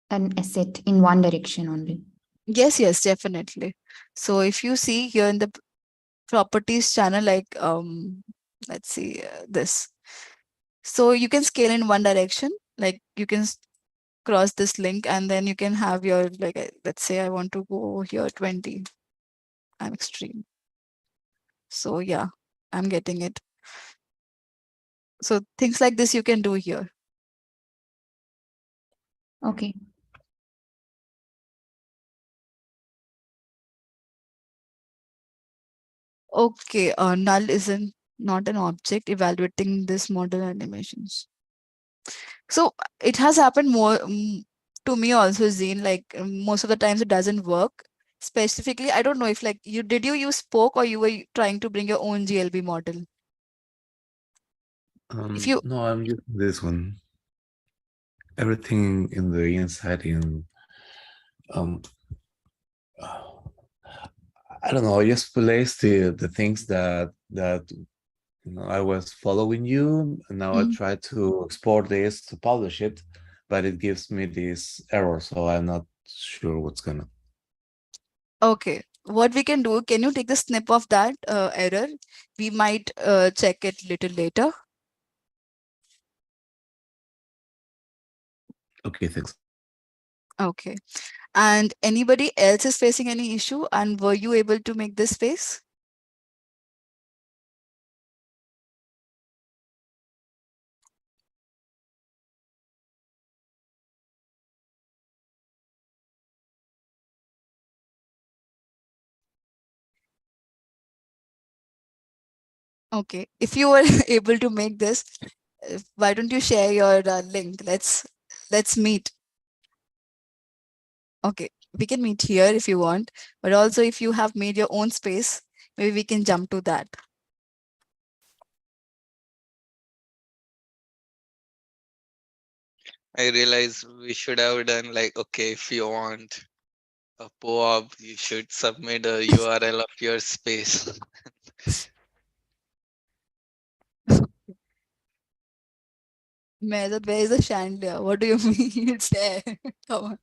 an asset in one direction only? Yes, definitely. So if you see here in the properties channel, like, let's see this. So you can scale in one direction, like you can cross this link and then you can have your, like, let's say I want to go here 20. I'm extreme. So yeah, I'm getting it. So things like this you can do here. Okay. Okay, null isn't not an object evaluating this model animations. So it has happened more to me also, Zine, like most of the times it doesn't work. Specifically, I don't know if like did you use Spoke or you were trying to bring your own GLB model? No, I'm using this one. Everything in the inside I don't know, I just place the things that I was following you, and now I try to export this to publish it, but it gives me this error, so I'm not sure what's gonna. Okay, what we can do, can you take the snip of that error? We might check it little later. Okay, thanks. Okay. And anybody else is facing any issue, and were you able to make this space? Okay, if you were able to make this, why don't you share your link? Let's meet. Okay, we can meet here if you want, but also if you have made your own space, maybe we can jump to that. I realize we should have done like, okay, if you want a POAP, you should submit a URL of your space. Mehzad, where is the chandelier? What do you mean it's there? Come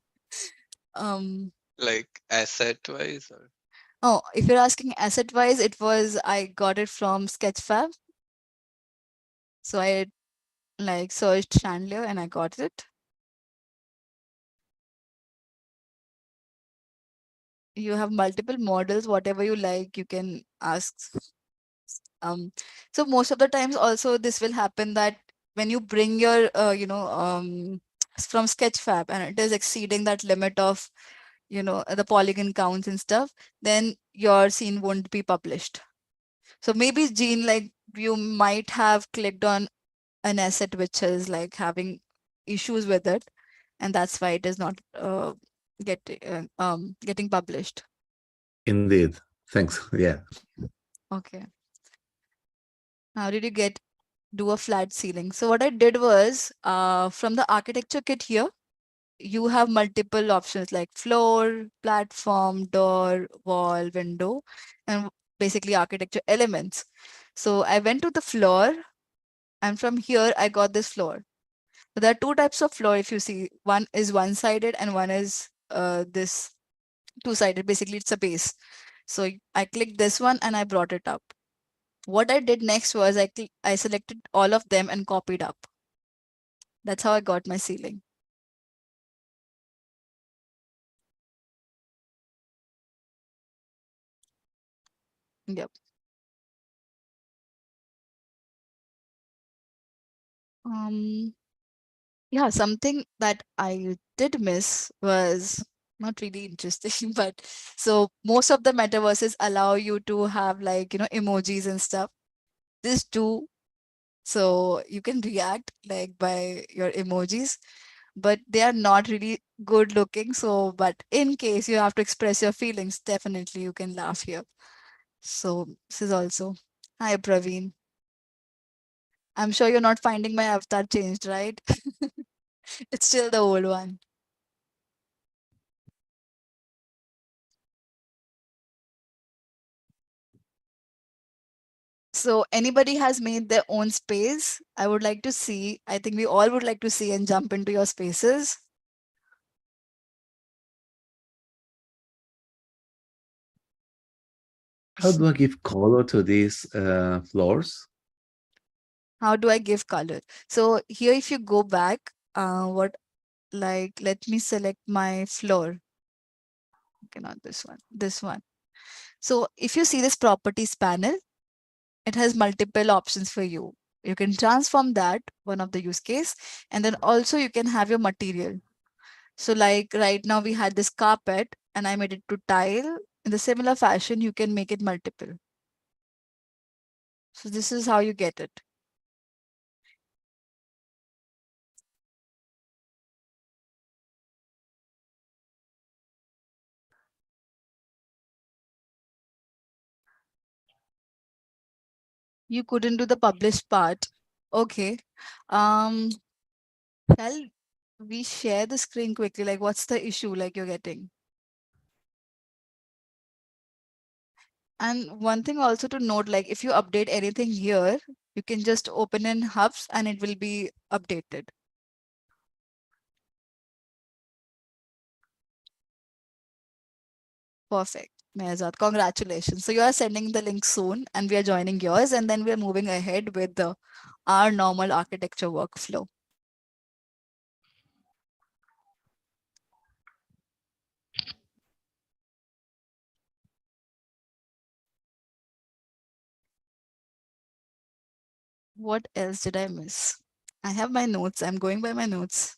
on. Like asset wise, or Oh, if you're asking asset wise, I got it from Sketchfab. So I like searched chandelier and I got it. You have multiple models, whatever you like, you can ask. So most of the times also this will happen that when you bring your, from Sketchfab and it is exceeding that limit of, the polygon counts and stuff, then your scene won't be published. So maybe Jean, like you might have clicked on an asset which is like having issues with it, and that's why it is not getting published. Indeed. Thanks. Yeah. Okay. How did you do a flat ceiling? So what I did was from the architecture kit here, you have multiple options like floor, platform, door, wall, window, and basically architecture elements. So I went to the floor, and from here I got this floor. So there are two types of floor. If you see, one is one-sided and one is this two-sided. Basically, it's a base. So I clicked this one and I brought it up. What I did next was I selected all of them and copied up. That's how I got my ceiling. Yep. Yeah, something that I did miss was not really interesting, but so most of the metaverses allow you to have like, emojis and stuff. This too, so you can react like by your emojis, but they are not really good looking. So, but in case you have to express your feelings, definitely you can laugh here. So this is also, hi Praveen. I'm sure you're not finding my avatar changed, right? It's still the old one. So anybody has made their own space? I would like to see, I think we all would like to see and jump into your spaces. How do I give color to these floors? How do I give color? So here, if you go back, let me select my floor. Okay, not this one, this one. So if you see this properties panel, it has multiple options for you. You can transform that, one of the use case, and then also you can have your material. So like right now we had this carpet and I made it to tile. In the similar fashion, you can make it multiple. So this is how you get it. You couldn't do the published part. Okay. Shall we share the screen quickly? Like what's the issue like you're getting? And one thing also to note, like if you update anything here, you can just open in Hubs and it will be updated. Perfect. Mehzad, congratulations. So you are sending the link soon and we are joining yours, and then we are moving ahead with our normal architecture workflow. What else did I miss? I have my notes. I'm going by my notes.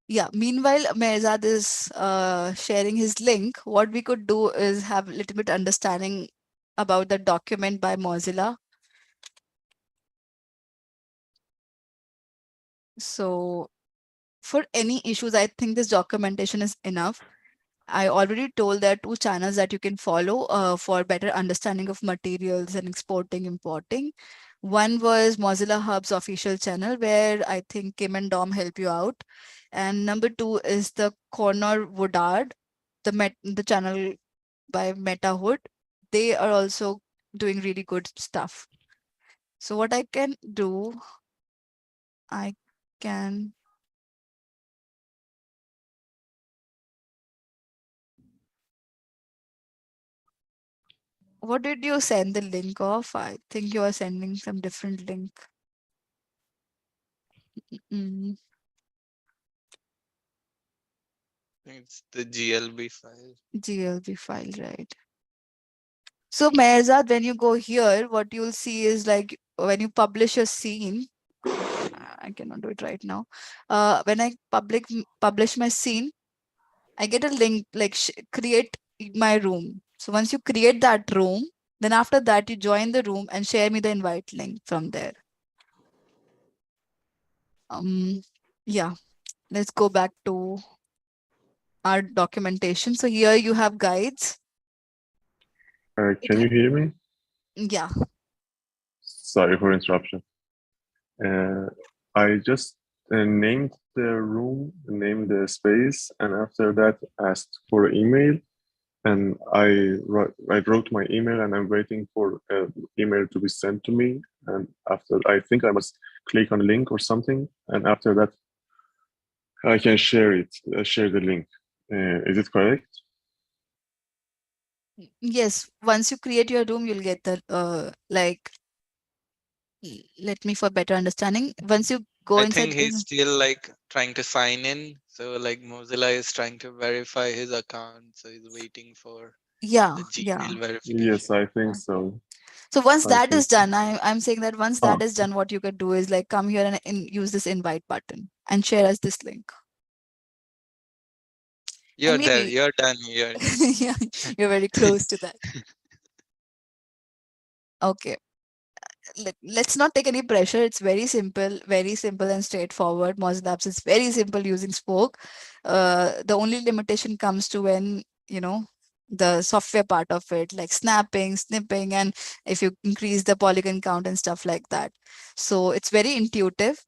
Yeah, meanwhile, Mehzad is sharing his link. What we could do is have a little bit understanding about the document by Mozilla. So for any issues, I think this documentation is enough. I already told there are 2 channels that you can follow for better understanding of materials and exporting, importing. One was Mozilla Hubs official channel, where I think Kim and Dom help you out. And number 2 is the Corner Woodard, the channel by MetaHood. They are also doing really good stuff. So what I can do, I can what did you send the link of? I think you are sending some different link. Mm, It's the GLB file. GLB file, right? So Mehrzad, when you go here, what you'll see is like when you publish a scene, I cannot do it right now. When I publish my scene, I get a link like create my room. So once you create that room, then after that you join the room and share me the invite link from there. Yeah, let's go back to our documentation. So here you have guides. Can you hear me? Yeah. Sorry for interruption. I just named the room, named the space, and after that asked for email. And I wrote my email, and I'm waiting for an email to be sent to me. And after, I think I must click on a link or something, and after that, I can share it, share the link. Is it correct? Yes. Once you create your room, you'll get the like. Let me for better understanding. Once you go I inside think he's the still like trying to sign in. So like Mozilla is trying to verify his account. So he's waiting for yeah, the yeah. Gmail verification. Yes, I think Yeah. so. So once I that think is done, I'm saying that once Oh. that is done, what you could do is like come here and use this invite button and share us this link. You're there. Maybe You're done. You're done. yeah, you're very close to that. Okay. Let's not take any pressure. It's very simple and straightforward. Mozilla Apps is very simple using Spoke. The only limitation comes to when, the software part of it, like snapping, snipping, and if you increase the polygon count and stuff like that. So it's very intuitive.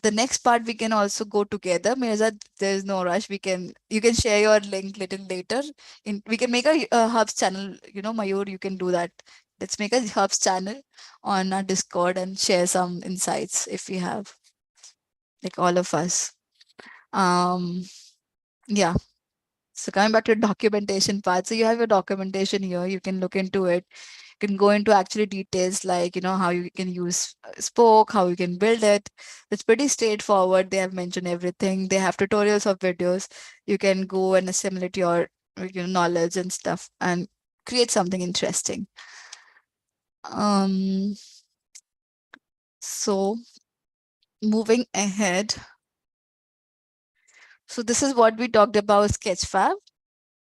The next part we can also go together. Mirza, there's no rush. You can share your link little later. We can make a Hubs channel. Mayur, you can do that. Let's make a Hubs channel on our Discord and share some insights if we have, like all of us. Yeah. So coming back to the documentation part. So you have your documentation here. You can look into it. You can go into actually details like, how you can use Spoke, how you can build it. It's pretty straightforward. They have mentioned everything. They have tutorials of videos. You can go and assimilate your knowledge and stuff and create something interesting. So moving ahead. So this is what we talked about Sketchfab,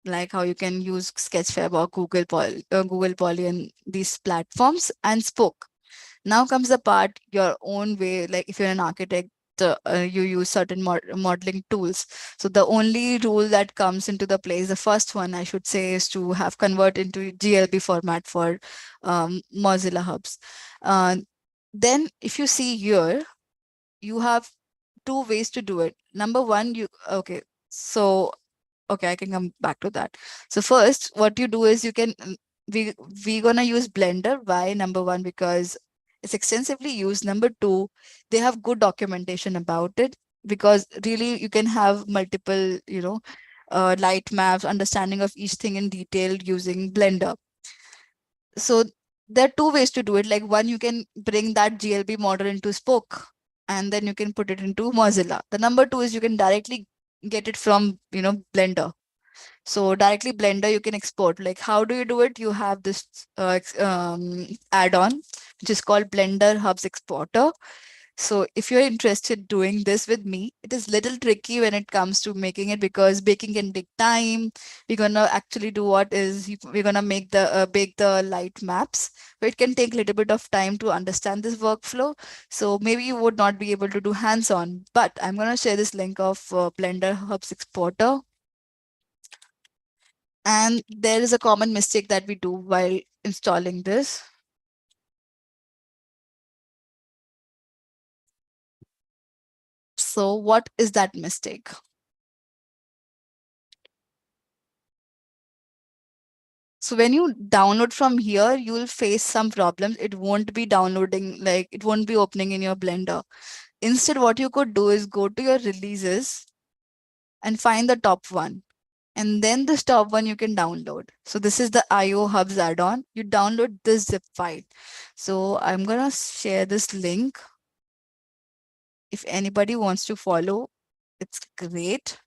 like how you can use Sketchfab or Google Poly and these platforms, and Spoke. Now comes the part your own way, like if you're an architect, you use certain modeling tools. So the only rule that comes into the place, the first one I should say, is to have convert into GLB format for Mozilla Hubs. Then if you see here, you have 2 ways to do it. Number one, okay, so okay, I can come back to that. So first, what you do is you can, we're gonna use Blender. Why? Number one, because it's extensively used. Number two, they have good documentation about it, because really you can have multiple, light maps, understanding of each thing in detail using Blender. So there are two ways to do it. Like one, you can bring that GLB model into Spoke, and then you can put it into Mozilla. The number two is you can directly get it from, Blender. So directly Blender, you can export. Like how do you do it? You have this add-on, which is called Blender Hubs Exporter. So if you're interested doing this with me, it is little tricky when it comes to making it, because baking can take time. We're gonna actually do what is we're gonna make the bake the light maps, but it can take a little bit of time to understand this workflow. So maybe you would not be able to do hands-on, but I'm gonna share this link of Blender Hubs Exporter. And there is a common mistake that we do while installing this. So what is that mistake? So when you download from here, you will face some problems. It won't be downloading, like it won't be opening in your Blender. Instead, what you could do is go to your releases and find the top one. And then this top one you can download. So this is the IO Hubs add-on. You download this zip file. So I'm gonna share this link. If anybody wants to follow, it's great.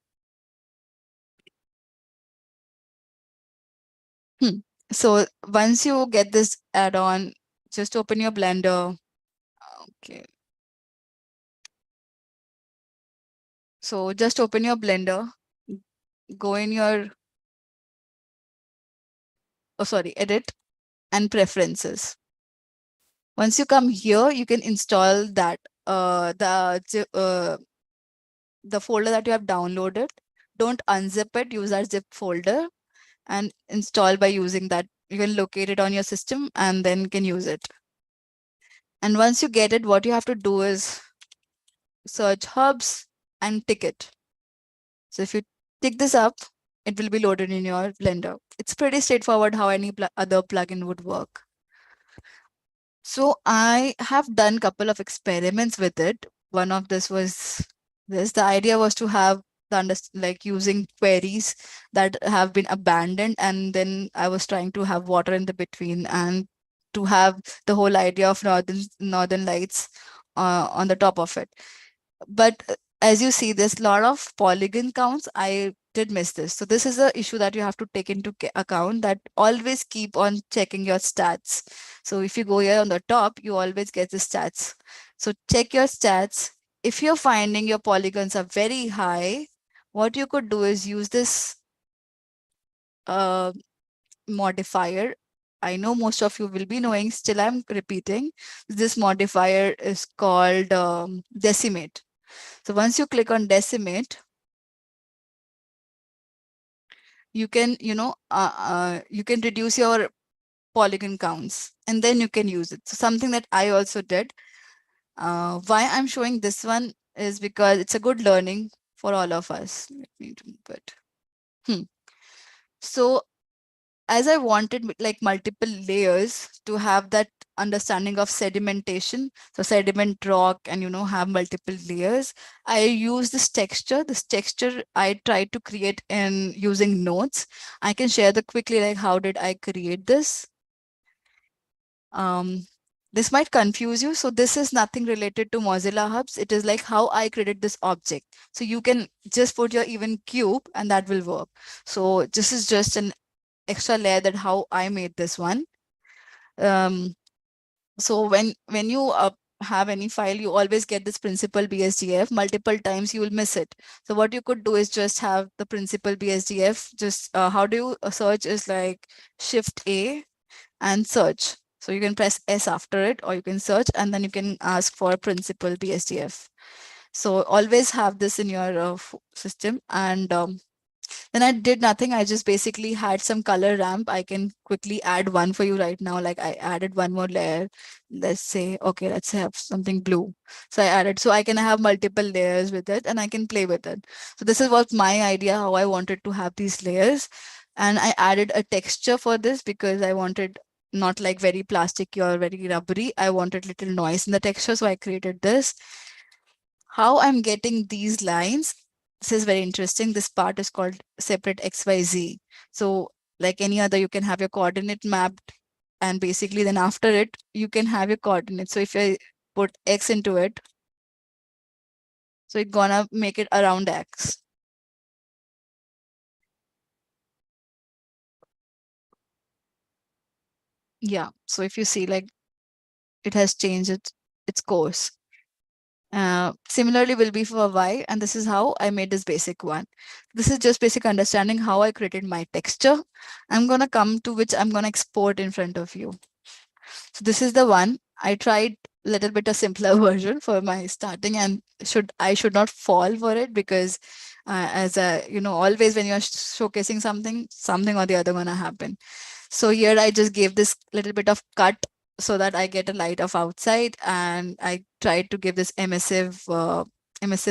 So once you get this add-on, just open your Blender. Okay. So just open your Blender, go in your, edit and preferences. Once you come here, you can install that, the folder that you have downloaded. Don't unzip it, use that zip folder and install by using that. You can locate it on your system and then can use it. And once you get it, what you have to do is search hubs and tick it. So if you tick this up, it will be loaded in your Blender. It's pretty straightforward how any other plugin would work. So I have done a couple of experiments with it. One of this was this. The idea was to have like using queries that have been abandoned, and then I was trying to have water in the between, and to have the whole idea of northern lights on the top of it. But as you see, there's a lot of polygon counts. I did miss this. So this is an issue that you have to take into account, that always keep on checking your stats. So if you go here on the top, you always get the stats. So check your stats. If you're finding your polygons are very high, what you could do is use this modifier. I know most of you will be knowing, still I'm repeating. This modifier is called decimate. So once you click on decimate, you can, you can reduce your polygon counts, and then you can use it. So something that I also did. Why I'm showing this one is because it's a good learning for all of us. Let me move it. So as I wanted like multiple layers to have that understanding of sedimentation, so sediment rock and have multiple layers, I use this texture. This texture I tried to create in using nodes. I can share the quickly like how did I create this. This might confuse you. So this is nothing related to Mozilla Hubs. It is like how I created this object. So you can just put your even cube and that will work. So this is just an extra layer that how I made this one. So when you have any file, you always get this principal BSDF. Multiple times you will miss it. So what you could do is just have the principal BSDF. Just how do you search is like Shift A and search. So you can press S after it, or you can search and then you can ask for principal BSDF. So always have this in your system. And Then I did nothing. I just basically had some color ramp. I can quickly add one for you right now. Like I added one more layer. Let's say, okay, let's have something blue. So I added, so I can have multiple layers with it and I can play with it. So this is what my idea, how I wanted to have these layers. And I added a texture for this because I wanted not like very plasticky or very rubbery. I wanted little noise in the texture. So I created this. How I'm getting these lines, this is very interesting. This part is called separate XYZ. So like any other, you can have your coordinate mapped, and basically then after it, you can have your coordinates. So if I put X into it, so it's gonna make it around X. Yeah, so if you see, like it has changed its course. Similarly will be for Y, and this is how I made this basic one. This is just basic understanding how I created my texture. I'm gonna come to which I'm gonna export in front of you. So this is the one. I tried a little bit a simpler version for my starting, and I should not fall for it because as a, always when you're showcasing something or the other gonna happen. So here I just gave this little bit of cut so that I get a light of outside, and I tried to give this emissive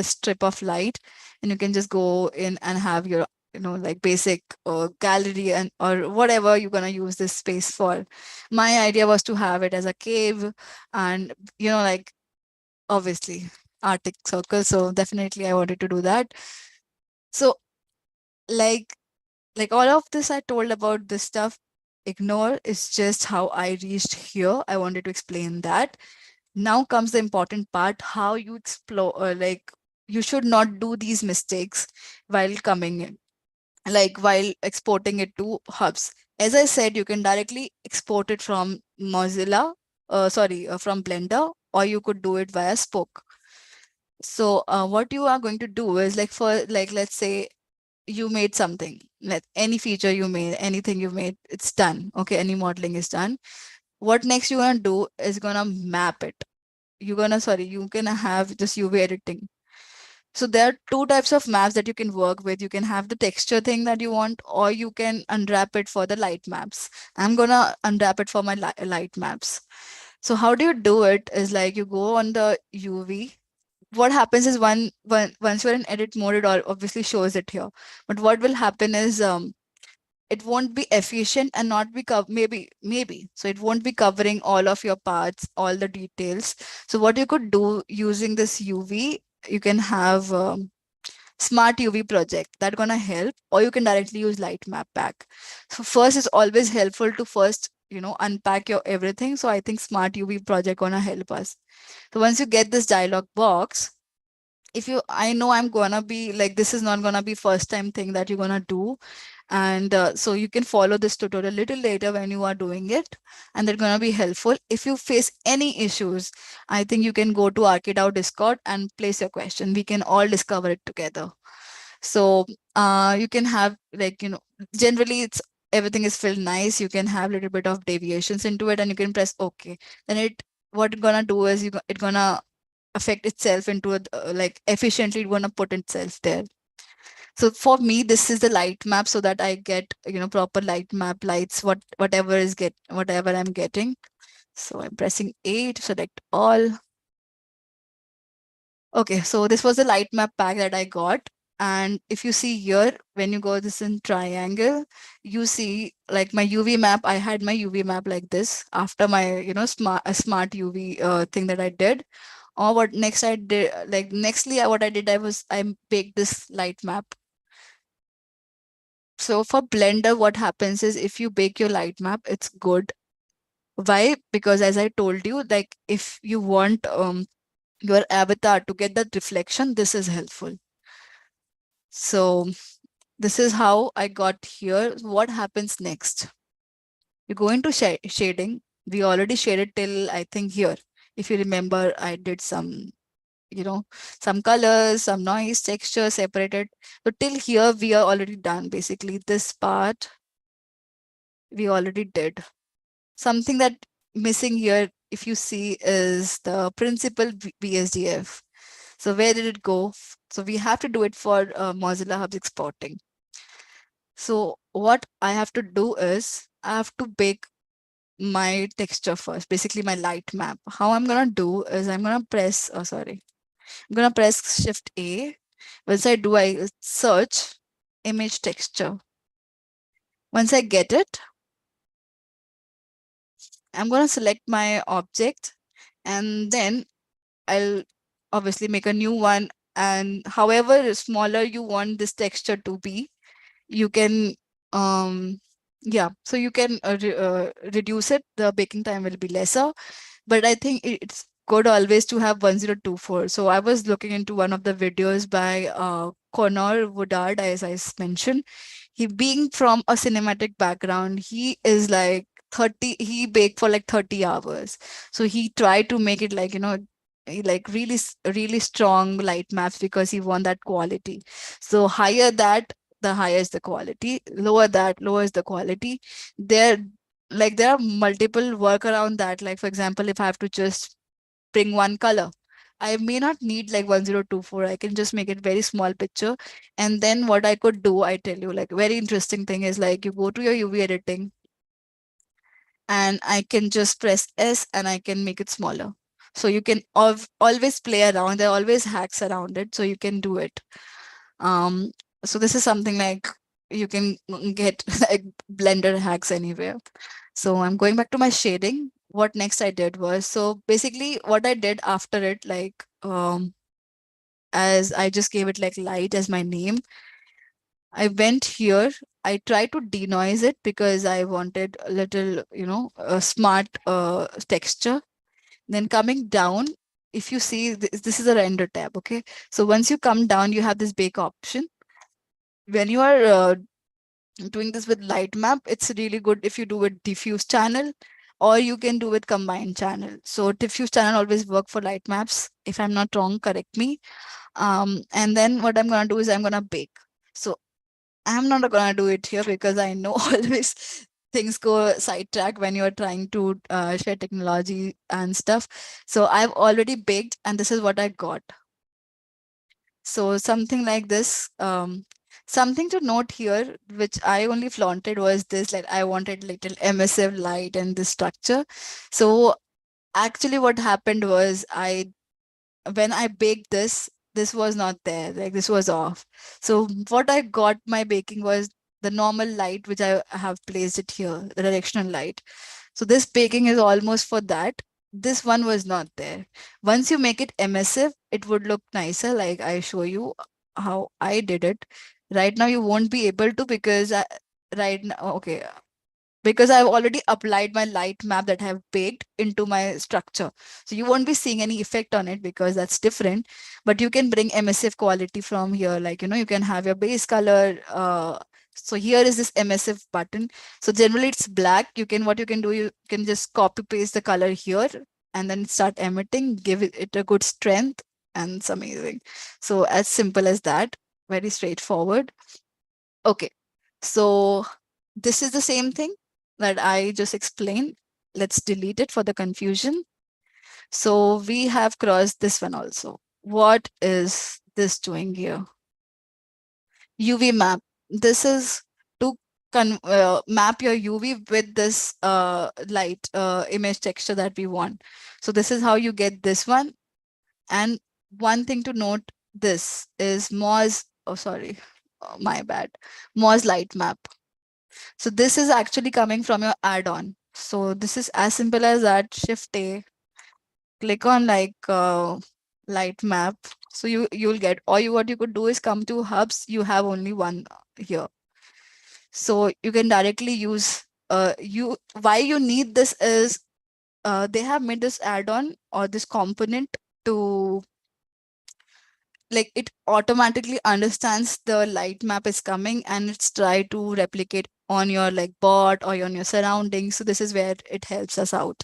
strip of light, and you can just go in and have your like basic gallery and or whatever you're gonna use this space for. My idea was to have it as a cave, and like obviously Arctic Circle, so definitely I wanted to do that. So like all of this I told about this stuff, ignore, is just how I reached here. I wanted to explain that. Now comes the important part, how you explore, like you should not do these mistakes while coming in, like while exporting it to hubs. As I said, you can directly export it from Mozilla, from Blender, or you could do it via Spoke. So what you are going to do is, like, for like, let's say you made something, like any feature you made, anything you made, it's done. Okay, any modeling is done. What next you're gonna do is gonna map it. You can have just UV editing. So there are two types of maps that you can work with. You can have the texture thing that you want, or you can unwrap it for the light maps. I'm gonna unwrap it for my light maps. So how do you do it is, like, you go on the UV. What happens is, once you're in edit mode, it obviously shows it here. But what will happen is it won't be efficient and not be maybe so it won't be covering all of your parts, all the details. So what you could do using this UV, you can have smart UV project that gonna help, or you can directly use light map pack. So first, it's always helpful to first unpack your everything. So I think smart UV project gonna help us. So once you get this dialog box, if you I know I'm gonna be like, this is not gonna be first time thing that you're gonna do, and so you can follow this tutorial a little later when you are doing it, and they're gonna be helpful. If you face any issues, I think you can go to Arcade Out Discord and place your question. We can all discover it together. So you can have, like, generally it's everything is filled nice. You can have a little bit of deviations into it, and you can press OK. Then what it's gonna do is it gonna affect itself into a like efficiently it's gonna put itself there. So for me, this is the light map, so that I get proper light map lights, whatever I'm getting. So I'm pressing A to select all. Okay, so this was the light map pack that I got. And if you see here, when you go this in triangle, you see like my UV map. I had my UV map like this after my smart UV thing that I did. Or what next I did, like nextly what I did, I baked this light map. So for Blender, what happens is, if you bake your light map, it's good. Why? Because as I told you, like if you want your avatar to get that reflection, this is helpful. So this is how I got here. What happens next? You go into shading. We already shaded till I think here. If you remember, I did some some colors, some noise, texture separated. So till here we are already done. Basically this part we already did. Something that missing here, if you see, is the principal BSDF. So where did it go? So we have to do it for Mozilla Hubs exporting. So what I have to do is I have to bake my texture first, basically my light map. How I'm gonna do is I'm gonna press, I'm gonna press Shift A. Once I do, I search image texture. Once I get it, I'm gonna select my object, and then I'll obviously make a new one. And however smaller you want this texture to be, you can, yeah, so you can reduce it. The baking time will be lesser, but I think it's good always to have 1024. So I was looking into one of the videos by Connor Woodard, as I mentioned. He, being from a cinematic background, he is like 30, he baked for like 30 hours. So he tried to make it like, like really, really strong light maps because he want that quality. So higher that, the higher is the quality, lower that, lower is the quality. There, like there are multiple work around that. Like for example, if I have to just bring one color, I may not need like 1024. I can just make it very small picture. And then what I could do, I tell you, like very interesting thing is like you go to your UV editing and I can just press S and I can make it smaller. So you can always play around. There are always hacks around it. So you can do it. Um, so this is something like you can get like Blender hacks anywhere. So I'm going back to my shading. What next I did was, so basically what I did after it, like, as I just gave it like light as my name, I went here, I tried to denoise it because I wanted a little, a smart texture. Then coming down, if you see, this is a render tab, okay? So once you come down, you have this bake option. When you are doing this with light map, it's really good if you do it diffuse channel, or you can do it combined channel. So diffuse channel always work for light maps. If I'm not wrong, correct me. And then what I'm gonna do is I'm gonna bake. So I'm not gonna do it here because I know always things go sidetrack when you're trying to share technology and stuff. So I've already baked, and this is what I got. So something like this. Something to note here, which I only flaunted, was this, like I wanted little emissive light and this structure. So actually what happened was when I baked this was not there, like this was off. So what I got my baking was the normal light, which I have placed it here, the directional light. So this baking is almost for that. This one was not there. Once you make it emissive, it would look nicer. Like I show you how I did it. Right now you won't be able to because right now, okay, because I've already applied my light map that I have baked into my structure. So you won't be seeing any effect on it because that's different, but you can bring emissive quality from here. Like, you can have your base color. So here is this emissive button. So generally it's black. What you can do, you can just copy paste the color here and then start emitting, give it a good strength, and it's amazing. So as simple as that, very straightforward. Okay, so this is the same thing that I just explained. Let's delete it for the confusion. So we have crossed this one also. What is this doing here? UV map. This is to map your UV with this light image texture that we want. So this is how you get this one. And one thing to note, this is Moz, my bad, Moz light map. So this is actually coming from your add-on. So this is as simple as that. Shift A, click on like light map. So you'll get, or what you could do is come to Hubs. You have only one here. So you can directly use why you need this is they have made this add-on or this component to, like, it automatically understands the light map is coming and it's try to replicate on your like bot or on your surroundings. So this is where it helps us out.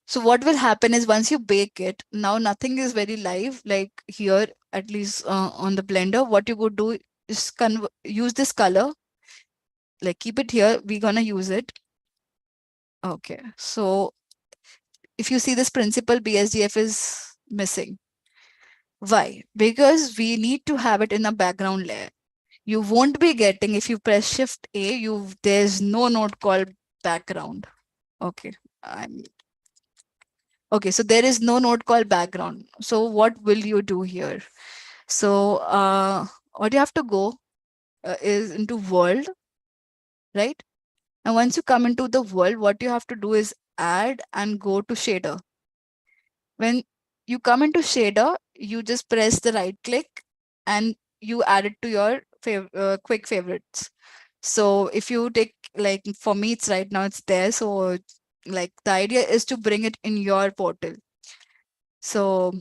So what will happen is once you bake it, now nothing is very live, like here, at least on the Blender. What you could do is use this color, like keep it here, we're gonna use it. Okay, so if you see this principal BSDF is missing. Why? Because we need to have it in a background layer. you won't be getting, if you press Shift A, there's no node called background. Okay, okay, so there is no node called background. So what will you do here? So what you have to go is into world, right? And once you come into the world, what you have to do is add and go to shader. When you come into shader, you just press the right click and you add it to your quick favorites. So if you take, like for me, it's right now it's there. So like the idea is to bring it in your portal. So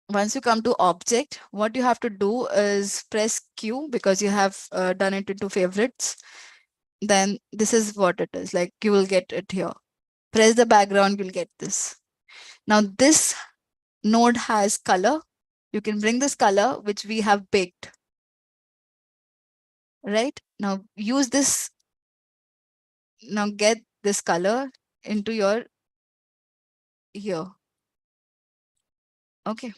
once you come to object, what you have to do is press Q because you have done it into favorites. Then this is what it is, like you will get it here. Press the background, you'll get this. Now this node has color. You can bring this color, which we have baked. Right? Now use this. Now get this color into your here. Okay.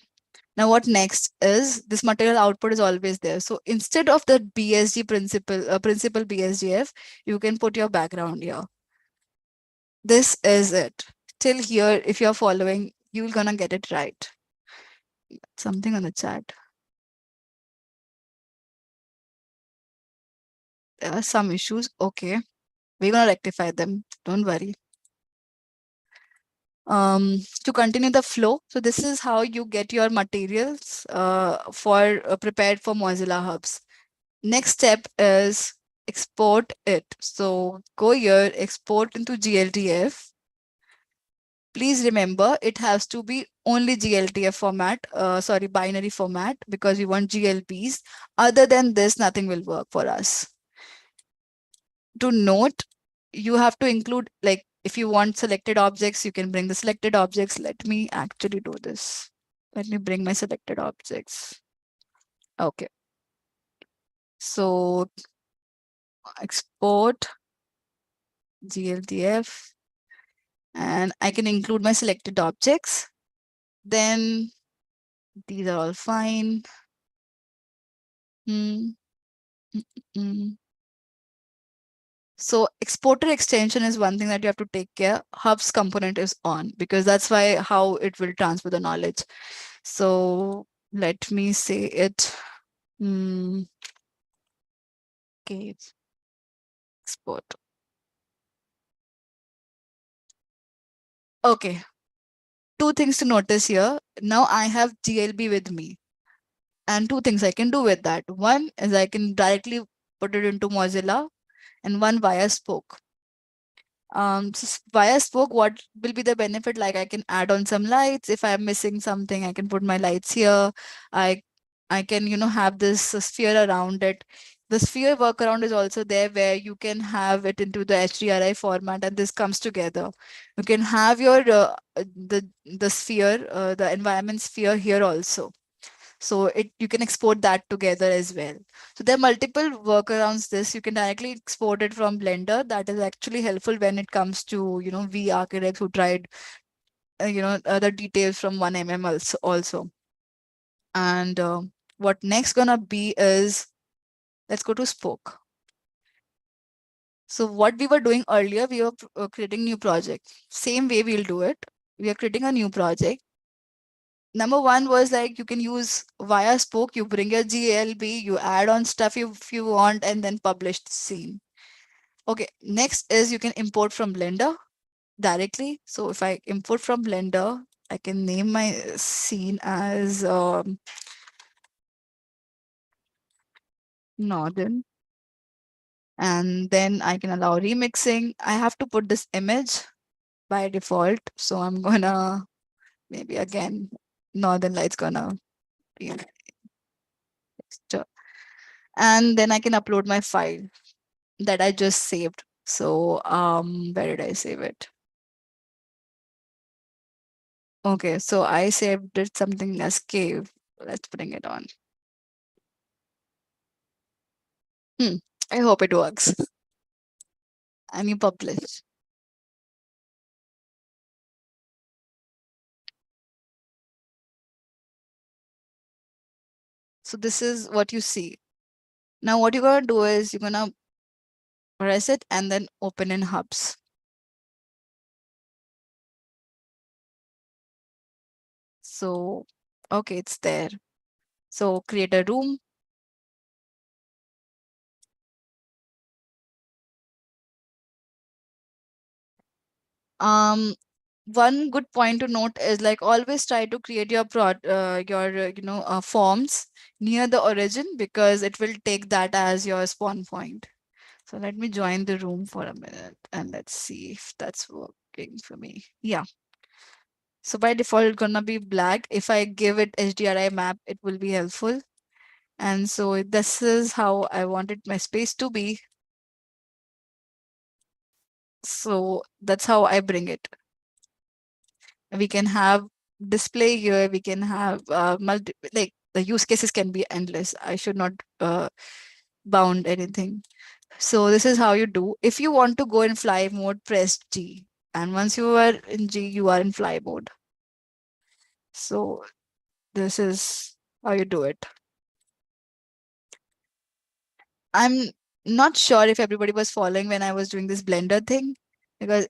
Now what next is this material output is always there. So instead of the BSG principal BSGF, you can put your background here. This is it. Till here, if you're following, you're gonna get it right. Something on the chat. There are some issues. Okay. We're gonna rectify them. Don't worry. To continue the flow, so this is how you get your materials prepared for Mozilla Hubs. Next step is export it. So go here, export into GLTF. Please remember it has to be only GLTF format, binary format, because we want GLPs. Other than this, nothing will work for us. To note, you have to include, like if you want selected objects, you can bring the selected objects. Let me actually do this. Let me bring my selected objects. Okay. So export GLTF, and I can include my selected objects. Then these are all fine. So exporter extension is one thing that you have to take care. Hubs component is on because that's why how it will transfer the knowledge. So let me say it. Okay. Export. Okay. Two things to notice here. Now I have GLB with me. And two things I can do with that. One is I can directly put it into Mozilla, and one via Spoke. Via Spoke, what will be the benefit? Like I can add on some lights. If I'm missing something, I can put my lights here. I can, have this sphere around it. The sphere workaround is also there where you can have it into the HDRI format, and this comes together. You can have your the sphere, the environment sphere here also. So you can export that together as well. So there are multiple workarounds this. You can directly export it from Blender. That is actually helpful when it comes to, V architects who tried, the details from 1mm also. And what next gonna be is, let's go to Spoke. So what we were doing earlier, we were creating new project. Same way we'll do it. We are creating a new project. Number one was like you can use via Spoke, you bring your GLB, you add on stuff if you want, and then publish the scene. Okay, next is you can import from Blender directly. So if I import from Blender, I can name my scene as Northern. And then I can allow remixing. I have to put this image by default. So I'm gonna, maybe again, Northern Lights gonna be extra. And then I can upload my file that I just saved. So where did I save it? Okay, so I saved it something as cave. Let's bring it on. I hope it works. And you publish. So this is what you see. Now what you're gonna do is you're gonna press it and then open in Hubs. So, okay, it's there. So create a room. One good point to note is like always try to create your forms near the origin, because it will take that as your spawn point. So let me join the room for a minute and let's see if that's working for me. Yeah. So by default, gonna be black. If I give it HDRI map, it will be helpful. And so this is how I wanted my space to be. So that's how I bring it. We can have display here. We can have like the use cases can be endless. I should not bound anything. So this is how you do. If you want to go in fly mode, press G. And once you are in G, you are in fly mode. So this is how you do it. I'm not sure if everybody was following when I was doing this Blender thing, because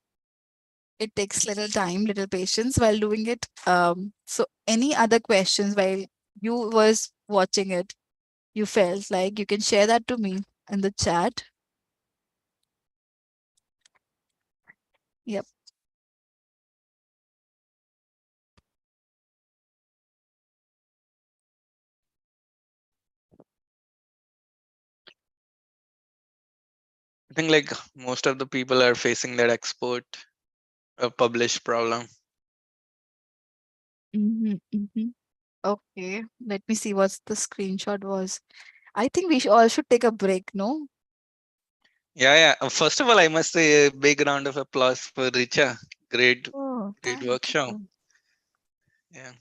it takes little time, little patience while doing it. So any other questions while you was watching it, you felt like you can share that to me in the chat. Yep. I think like most of the people are facing that export or publish problem. Okay, let me see what the screenshot was. I think we all should take a break, no? Yeah. First of all, I must say a big round of applause for Richa. Great Thank workshop. you. Yeah.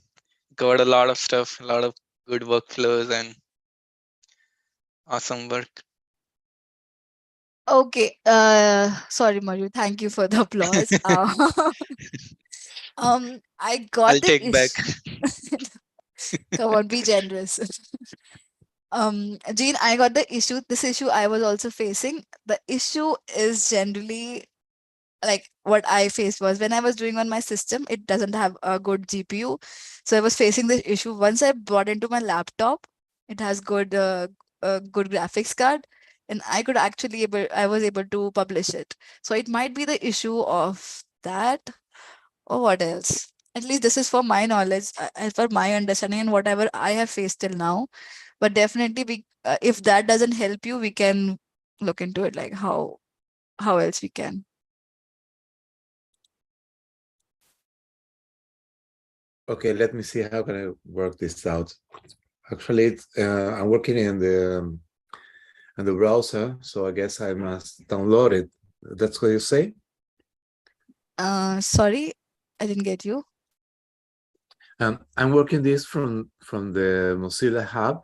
Covered a lot of stuff, a lot of good workflows and awesome work. Okay, sorry, Maru. Thank you for the applause. I I'll got the take back. issue. Come on, be generous. Jean, I got the issue. This issue I was also facing. The issue is generally like what I faced was when I was doing on my system, it doesn't have a good GPU. So I was facing this issue. Once I brought into my laptop, it has good graphics card, and I was able to publish it. So it might be the issue of that, or what else. At least this is for my knowledge, as for my understanding and whatever I have faced till now. But definitely, if that doesn't help you, we can look into it, like how else we can. Okay, let me see how can I work this out. Actually, I'm working in the browser, so I guess I must download it. That's what you say? Sorry, I didn't get you. I'm working this from the Mozilla Hub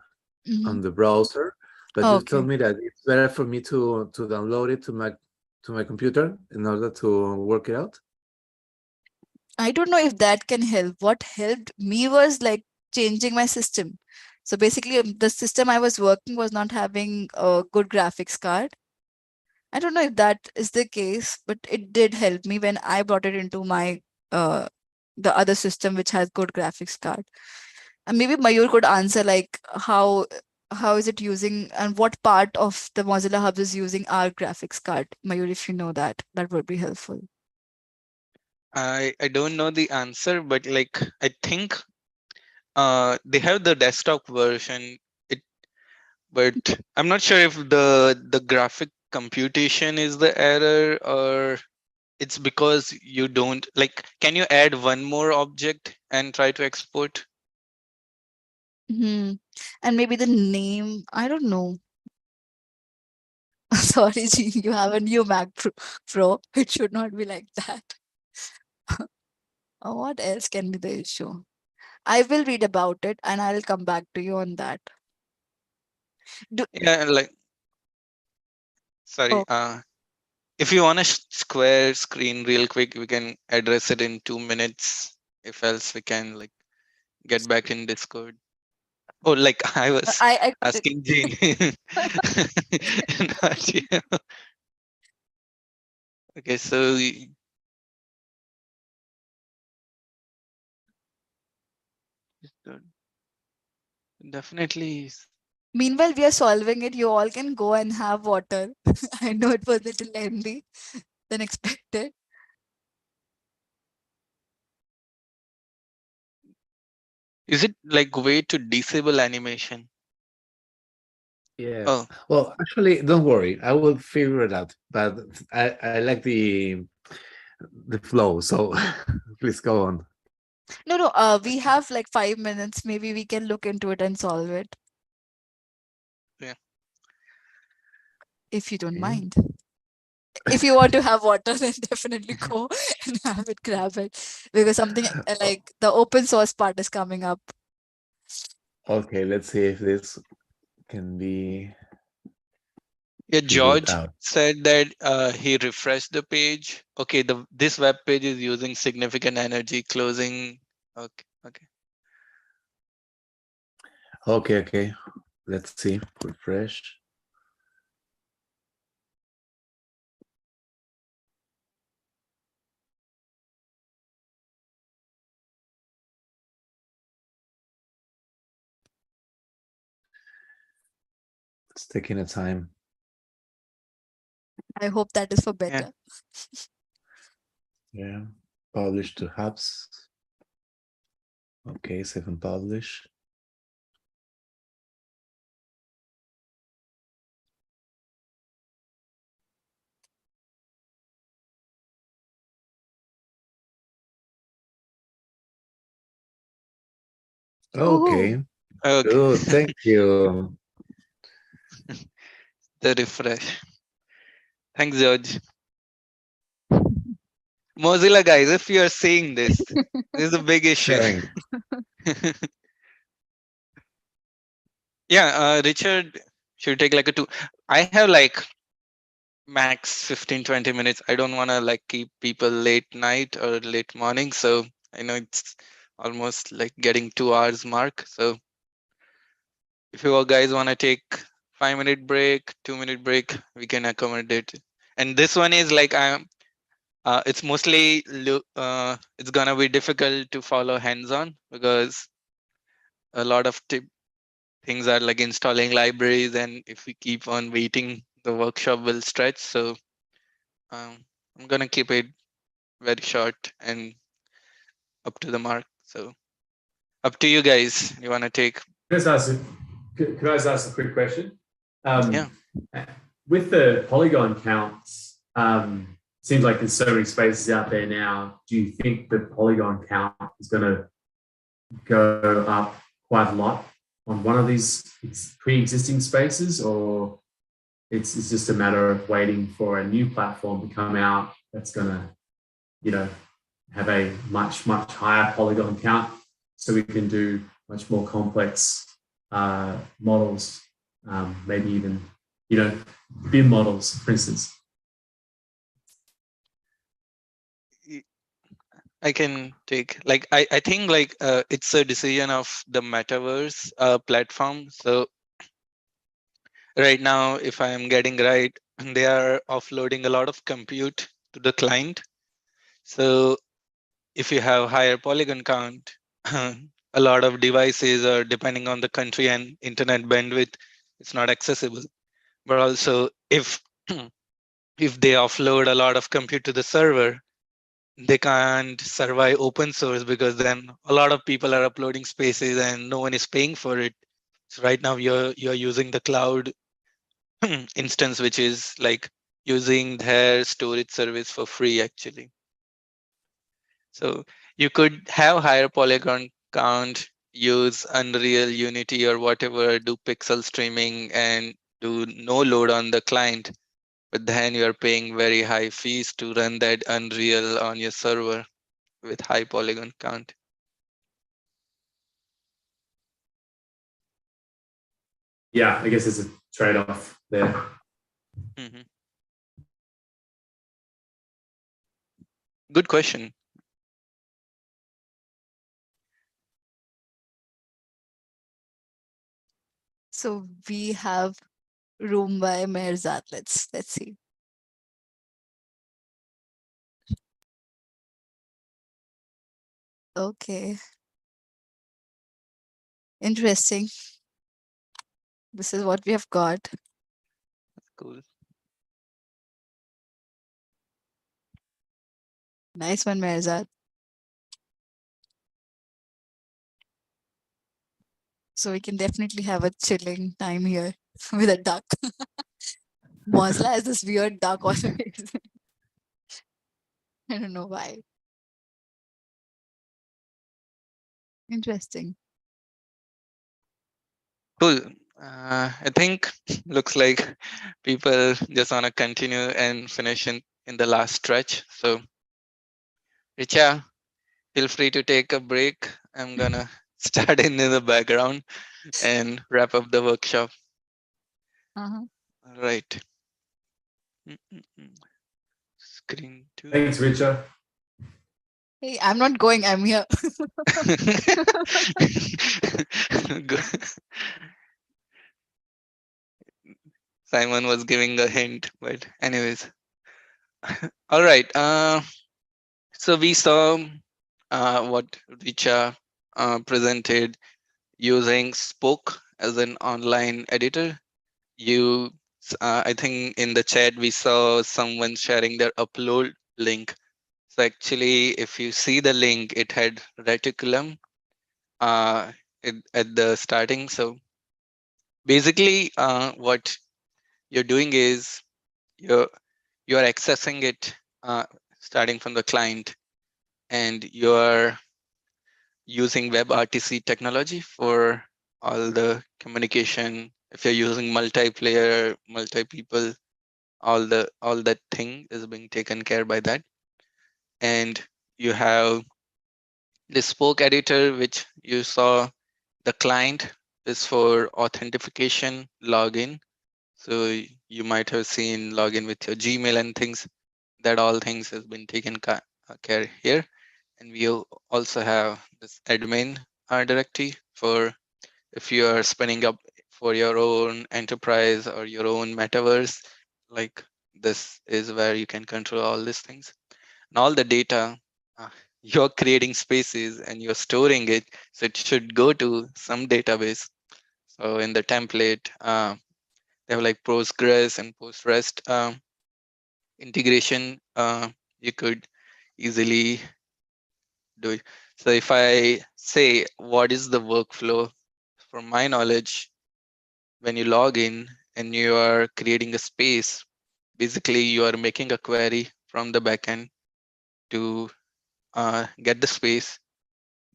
on the browser, but you told me that it's better for me to download it to my computer in order to work it out. I don't know if that can help. What helped me was like changing my system. So basically, the system I was working was not having a good graphics card. I don't know if that is the case, but it did help me when I brought it into my the other system which has good graphics card. And maybe Mayur could answer like how is it using and what part of the Mozilla Hubs is using our graphics card. Mayur, if you know that, that would be helpful. I don't know the answer, but like I think they have the desktop version. But I'm not sure if the graphic computation is the error, or it's because you don't like. Can you add one more object and try to export? And maybe the name, I don't know. Sorry, Jean, you have a new Mac Pro. It should not be like that. What else can be the issue? I will read about it and I'll come back to you on that. Yeah, like sorry. Oh. If you want a square screen real quick, we can address it in 2 minutes. If else, we can like get back in Discord. Oh, like I was I asking Jean. Not you. Okay, so definitely. meanwhile we are solving it. You all can go and have water. I know it was a little lengthy than expected. Is it like way to disable animation? Yeah. Oh, Well, actually, don't worry. I will figure it out. But I like the flow. So please go on. No, we have like 5 minutes. Maybe we can look into it and solve it yeah. if you don't Okay. mind. If you want to have water, then definitely go and have it, grab it, because something like the open source part is coming up. Okay, let's see if this can be Yeah, figured George out. said that he refreshed the page. Okay, this web page is using significant energy. Closing. Okay, okay. Okay. Let's see. Refresh. It's taking a time. I hope that is for Yeah. better. Yeah. Publish to Hubs. Okay, save and publish. Okay. Okay. Good. Thank you. The refresh. Thanks, George. Mozilla guys, if you are seeing this, this is a big issue. Sharing. Yeah, Richard should take like a 2. I have like max 15-20 minutes. I don't want to like keep people late night or late morning. So I know it's almost like getting 2 hours mark. So if you all guys want to take 5-minute break, 2-minute break, we can accommodate. And this one is like it's mostly it's gonna be difficult to follow hands-on because a lot of things are like installing libraries, and if we keep on waiting, the workshop will stretch. So I'm gonna keep it very short and up to the mark. So up to you guys. You wanna take? Could I just ask a quick question? Yeah. With the polygon counts, seems like there's so many spaces out there now. Do you think the polygon count is going to go up quite a lot on one of these pre-existing spaces, or it's just a matter of waiting for a new platform to come out that's going to, have a much higher polygon count, so we can do much more complex models, maybe even BIM models, for instance. I can take like I think like it's a decision of the Metaverse platform. So right now, if I am getting right, they are offloading a lot of compute to the client. So if you have higher polygon count, a lot of devices are depending on the country and internet bandwidth, it's not accessible. But also if if they offload a lot of compute to the server, they can't survive open source, because then a lot of people are uploading spaces and no one is paying for it. So right now you're using the cloud instance, which is like using their storage service for free actually. So you could have higher polygon count, use Unreal, Unity, or whatever, do pixel streaming and do no load on the client. But then you're paying very high fees to run that Unreal on your server with high polygon count. Yeah, I guess there's a trade-off there. Good question. So we have room by Merzat. Let's see. Okay. Interesting. This is what we have got. Cool. Nice one, Merzat. So we can definitely have a chilling time here with a duck. Mozilla has this weird duck always. I don't know why. Interesting. Cool. I think looks like people just want to continue and finish in the last stretch. So, Richa, feel free to take a break. I'm gonna start in the background and wrap up the workshop. Uh-huh. All right. Screen 2. Thanks, Richa. Hey, I'm not going. I'm here. Simon was giving a hint, but anyways. All right. So we saw what Richa presented using Spoke as an online editor. I think in the chat we saw someone sharing their upload link. So actually, if you see the link, it had reticulum at the starting. So basically, what you're doing is you're you're accessing it starting from the client, and you're using WebRTC technology for all the communication. If you're using multiplayer, multi-people, all that thing is being taken care by that. And you have the Spoke editor, which you saw. The client is for authentication, login. So you might have seen login with your Gmail and things. That all things has been taken care here. And we also have this admin directory for if you are spinning up for your own enterprise or your own metaverse. Like this is where you can control all these things. And all the data, you're creating spaces and you're storing it. So it should go to some database. So in the template, they have like Postgres and PostREST integration. You could easily do it. So if I say, what is the workflow? From my knowledge, when you log in and you are creating a space, basically you are making a query from the backend to get the space,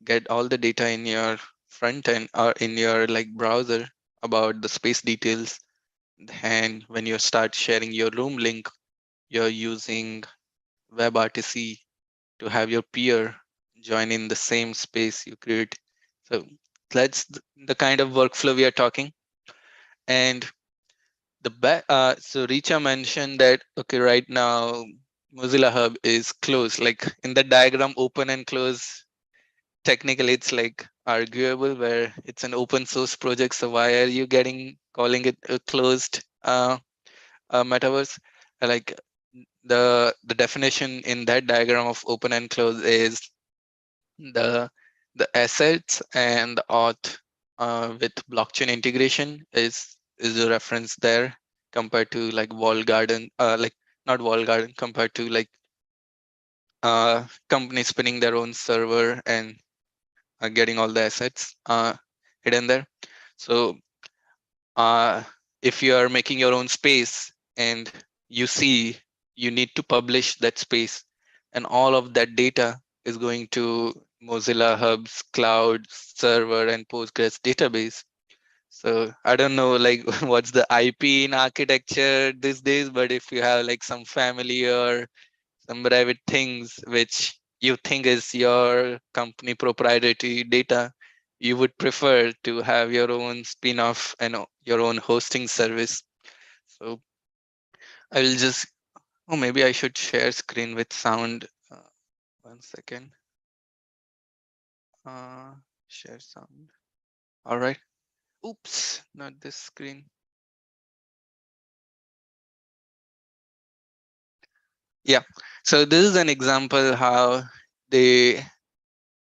get all the data in your front end or in your like browser about the space details. And when you start sharing your room link, you're using WebRTC to have your peer join in the same space you create. So that's the kind of workflow we are talking. And so Richa mentioned that, okay, right now Mozilla Hub is closed. Like in the diagram, open and close, technically it's like arguable where it's an open source project. So why are you calling it a closed metaverse? Like the definition in that diagram of open and close is the assets and the auth with blockchain integration is a reference there compared to like wall garden, like not wall garden, compared to like companies spinning their own server and getting all the assets hidden there. So if you are making your own space and you see you need to publish that space, and all of that data is going to Mozilla Hubs cloud server and Postgres database. So I don't know like what's the IP in architecture these days, but if you have like some family or some private things which you think is your company proprietary data, you would prefer to have your own spin-off and your own hosting service. So I will just, oh, maybe I should share screen with sound. 1 second. Share sound. All right. Oops, not this screen. Yeah, so this is an example how they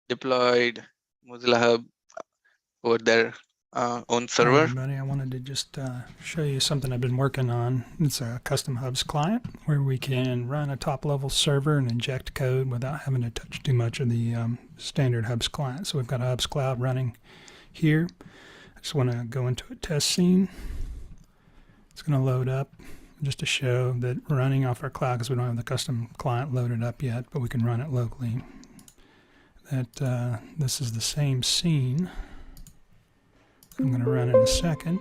deployed Mozilla Hub over their own Hi server. everybody, I wanted to just show you something I've been working on. It's a custom Hubs client where we can run a top level server and inject code without having to touch too much of the standard Hubs client. So we've got a Hubs cloud running here. I just want to go into a test scene. It's going to load up just to show that we're running off our cloud because we don't have the custom client loaded up yet, but we can run it locally. That this is the same scene I'm going to run in a second.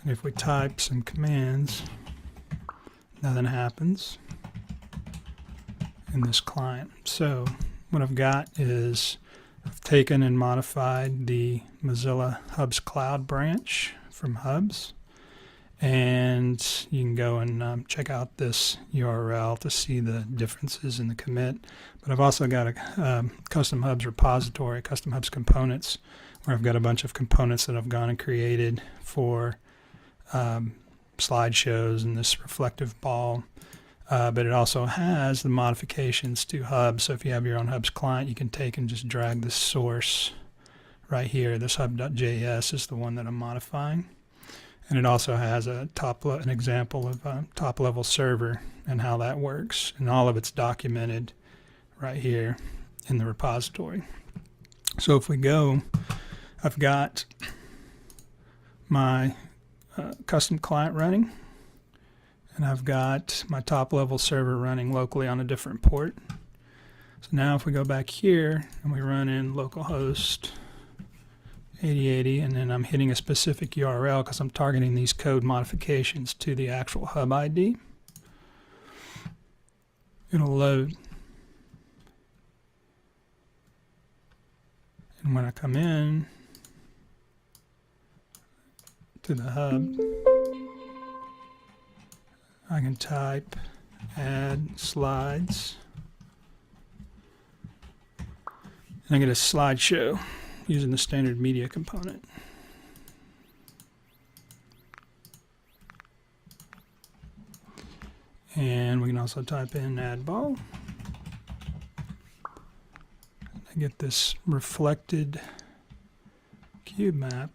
And if we type some commands, nothing happens in this client. So what I've got is I've taken and modified the Mozilla Hubs Cloud branch from Hubs. And you can go and check out this URL to see the differences in the commit. But I've also got a custom Hubs repository, custom Hubs components, where I've got a bunch of components that I've gone and created for slideshows and this reflective ball. But it also has the modifications to Hubs. So if you have your own Hubs client, you can take and just drag this source right here. This hub.js is the one that I'm modifying. And it also has an example of a top-level server and how that works. And all of it's documented right here in the repository. So if we go, I've got my custom client running, and I've got my top-level server running locally on a different port. So now if we go back here and we run in localhost 8080, and then I'm hitting a specific URL because I'm targeting these code modifications to the actual hub ID. It'll load. And when I come in to the hub, I can type add slides, and I get a slideshow using the standard media component. And we can also type in add ball. I get this reflected cube map.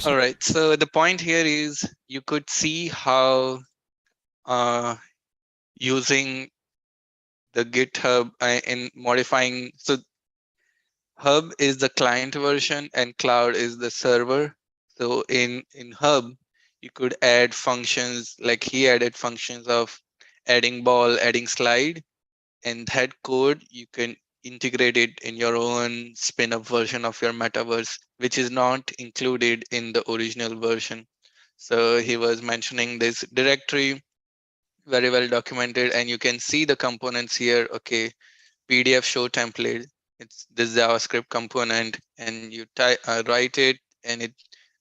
All right, so the point here is you could see how using the GitHub in modifying, so Hub is the client version and Cloud is the server. So in Hub, you could add functions, like he added functions of adding ball, adding slide, and that code you can integrate it in your own spin-up version of your metaverse, which is not included in the original version. So he was mentioning this directory, very well documented, and you can see the components here. Okay, PDF show template, it's this JavaScript component, and you write it and it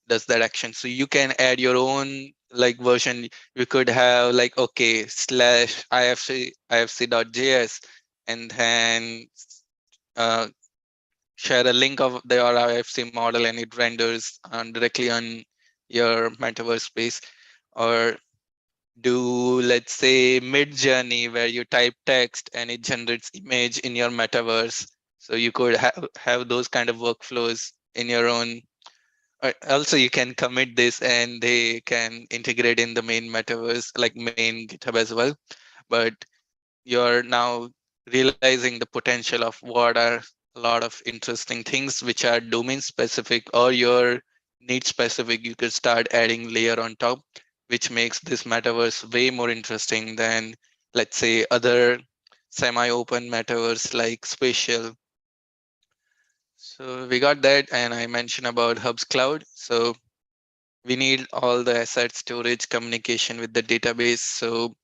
does that action. So you can add your own like version. You could have like, okay, /ifc.js, and then share a link of the IFC model, and it renders directly on your metaverse space. Or do, let's say, mid-journey where you type text and it generates image in your metaverse. So you could have those kind of workflows in your own. Also, you can commit this and they can integrate in the main metaverse, like main GitHub as well. But you're now realizing the potential of what are a lot of interesting things which are domain specific or your need specific. You could start adding layer on top, which makes this metaverse way more interesting than, let's say, other semi-open metaverse like spatial. So we got that, and I mentioned about Hubs Cloud. So we need all the asset storage, communication with the database. So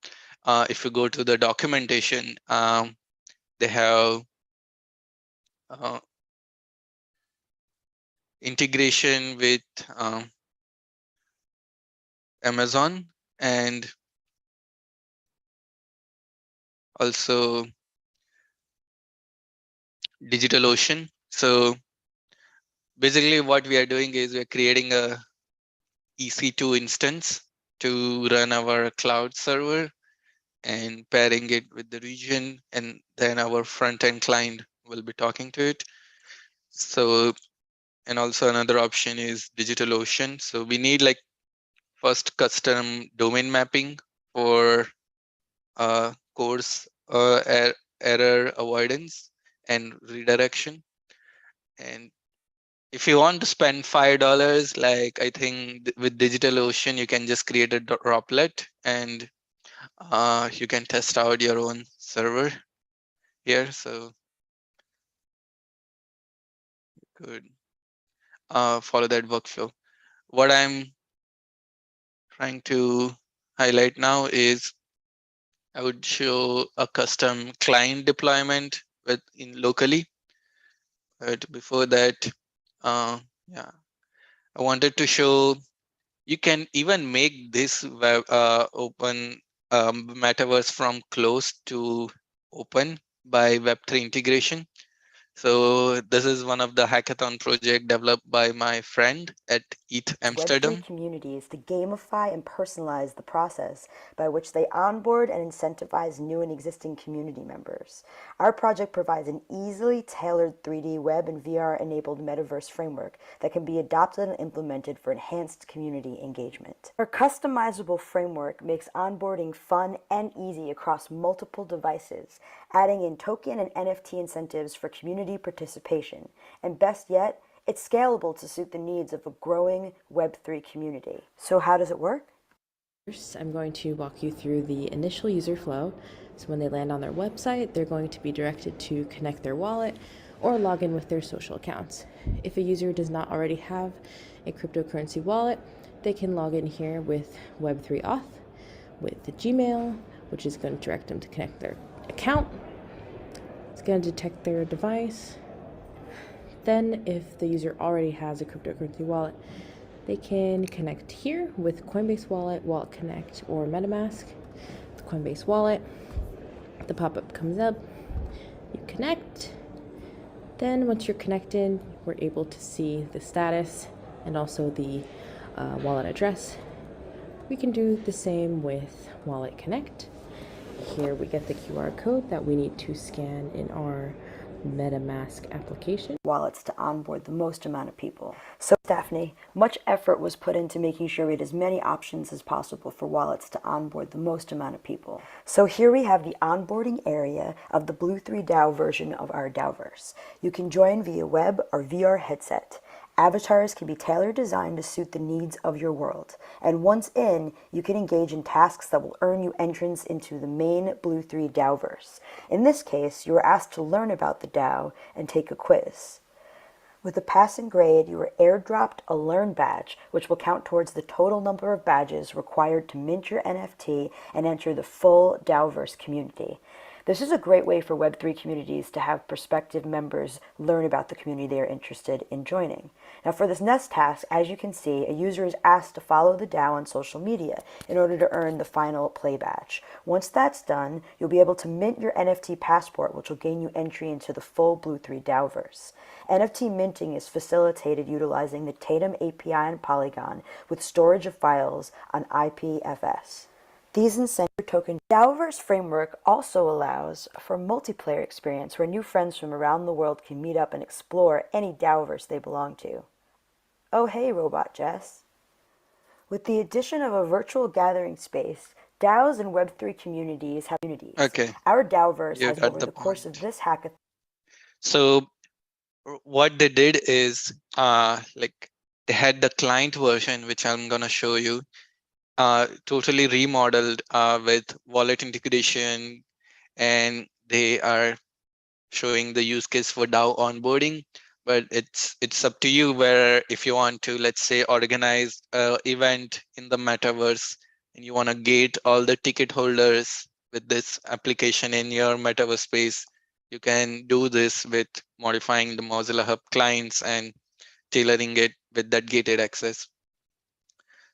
if you go to the documentation, they have integration with Amazon, and also DigitalOcean. So basically what we are doing is we're creating a EC2 instance to run our cloud server and pairing it with the region, and then our front-end client will be talking to it. So, and also another option is DigitalOcean. So we need like first custom domain mapping for course error avoidance and redirection. And if you want to spend $5, like I think with DigitalOcean, you can just create a droplet and you can test out your own server here. So you could follow that workflow. What I'm trying to highlight now is I would show a custom client deployment in locally. But before that, yeah, I wanted to show you can even make this web open metaverse from closed to open by Web3 integration. So this is one of the hackathon project developed by my friend at ETH Amsterdam. Web3 communities to gamify and personalize the process by which they onboard and incentivize new and existing community members. Our project provides an easily tailored 3D web and VR-enabled metaverse framework that can be adopted and implemented for enhanced community engagement. Our customizable framework makes onboarding fun and easy across multiple devices, adding in token and NFT incentives for community participation, and best yet, it's scalable to suit the needs of a growing Web3 community. So how does it work? First, I'm going to walk you through the initial user flow. So when they land on their website, they're going to be directed to connect their wallet or log in with their social accounts. If a user does not already have a cryptocurrency wallet, they can log in here with Web3 Auth, with the Gmail, which is going to direct them to connect their account. It's going to detect their device. Then, if the user already has a cryptocurrency wallet, they can connect here with Coinbase Wallet, Wallet Connect, or MetaMask. The Coinbase Wallet, the pop-up comes up, you connect. Then once you're connected, we're able to see the status and also the wallet address. We can do the same with Wallet Connect. Here we get the QR code that we need to scan in our MetaMask application. Wallets to onboard the most amount of people. So Daphne, much effort was put into making sure we had as many options as possible for wallets to onboard the most amount of people. So here we have the onboarding area of the Blue3 DAO version of our DAOverse. You can join via web or VR headset. Avatars can be tailored designed to suit the needs of your world. And once in, you can engage in tasks that will earn you entrance into the main Blue3 DAOverse. In this case, you are asked to learn about the DAO and take a quiz. With a passing grade, you are airdropped a Learn badge, which will count towards the total number of badges required to mint your NFT and enter the full DAOverse community. This is a great way for Web3 communities to have prospective members learn about the community they are interested in joining. Now for this next task, as you can see, a user is asked to follow the DAO on social media in order to earn the final play badge. Once that's done, you'll be able to mint your NFT passport, which will gain you entry into the full Blue3 DAOverse. NFT minting is facilitated utilizing the Tatum API and Polygon with storage of files on IPFS. These incentive token DAOverse framework also allows for multiplayer experience where new friends from around the world can meet up and explore any DAOverse they belong to. Oh hey, Robot Jess. With the addition of a virtual gathering space, DAOs and Web3 communities have communities. Okay. Our DAOverse You has got over the the course point. of this hackathon. So what they did is like they had the client version, which I'm gonna show you, totally remodeled with wallet integration, and they are showing the use case for DAO onboarding. But it's up to you where if you want to, let's say, organize an event in the metaverse and you want to gate all the ticket holders with this application in your metaverse space, you can do this with modifying the Mozilla Hub clients and tailoring it with that gated access.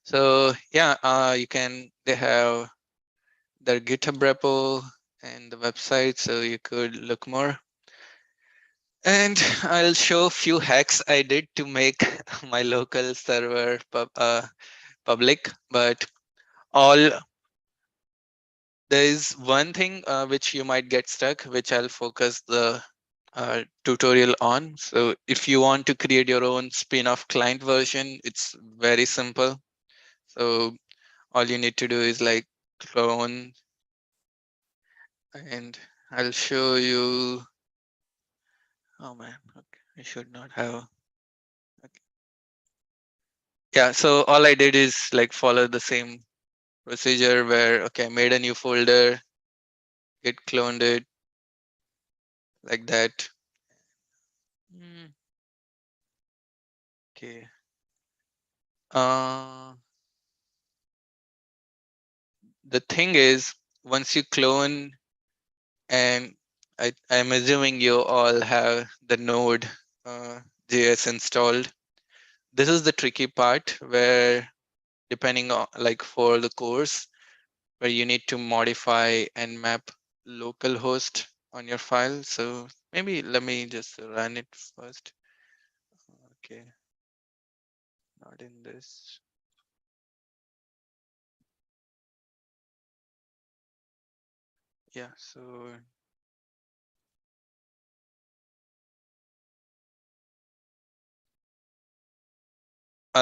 So yeah, they have their GitHub repo, and the website, so you could look more. And I'll show a few hacks I did to make my local server public. But all there is one thing which you might get stuck, which I'll focus the tutorial on. So if you want to create your own spin-off client version, it's very simple. So all you need to do is like clone, and I'll show you. Oh man, okay, I should not have. Okay. Yeah, so all I did is like follow the same procedure where, okay, I made a new folder, git cloned it like that. Okay. The thing is, once you clone, and I'm assuming you all have the node JS installed. This is the tricky part where, depending on like for the course, where you need to modify and map localhost on your file. So maybe let me just run it first. Okay. Not in this. Yeah, so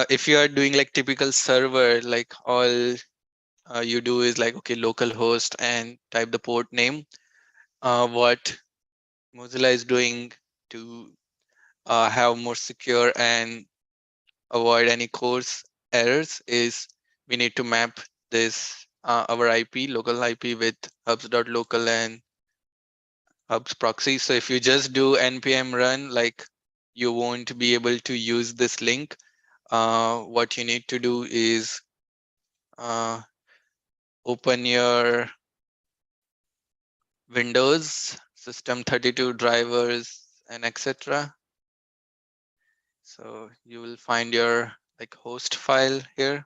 if you are doing like typical server, like all you do is like, okay, localhost and type the port name. What Mozilla is doing to have more secure and avoid any course errors is we need to map this our IP, local IP, with hubs.local and hubs proxy. So if you just do npm run, like you won't be able to use this link. What you need to do is open your Windows system 32 drivers and etc. So you will find your like host file here,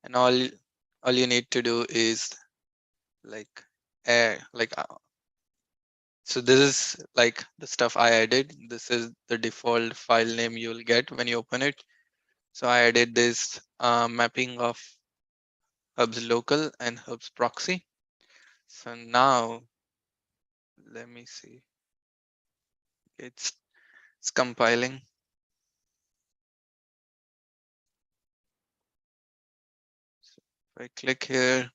and all you need to do is like so this is like the stuff I added. This is the default file name you will get when you open it. So I added this mapping of hubs local and hubs proxy. So now let me see. It's compiling. So if I click here,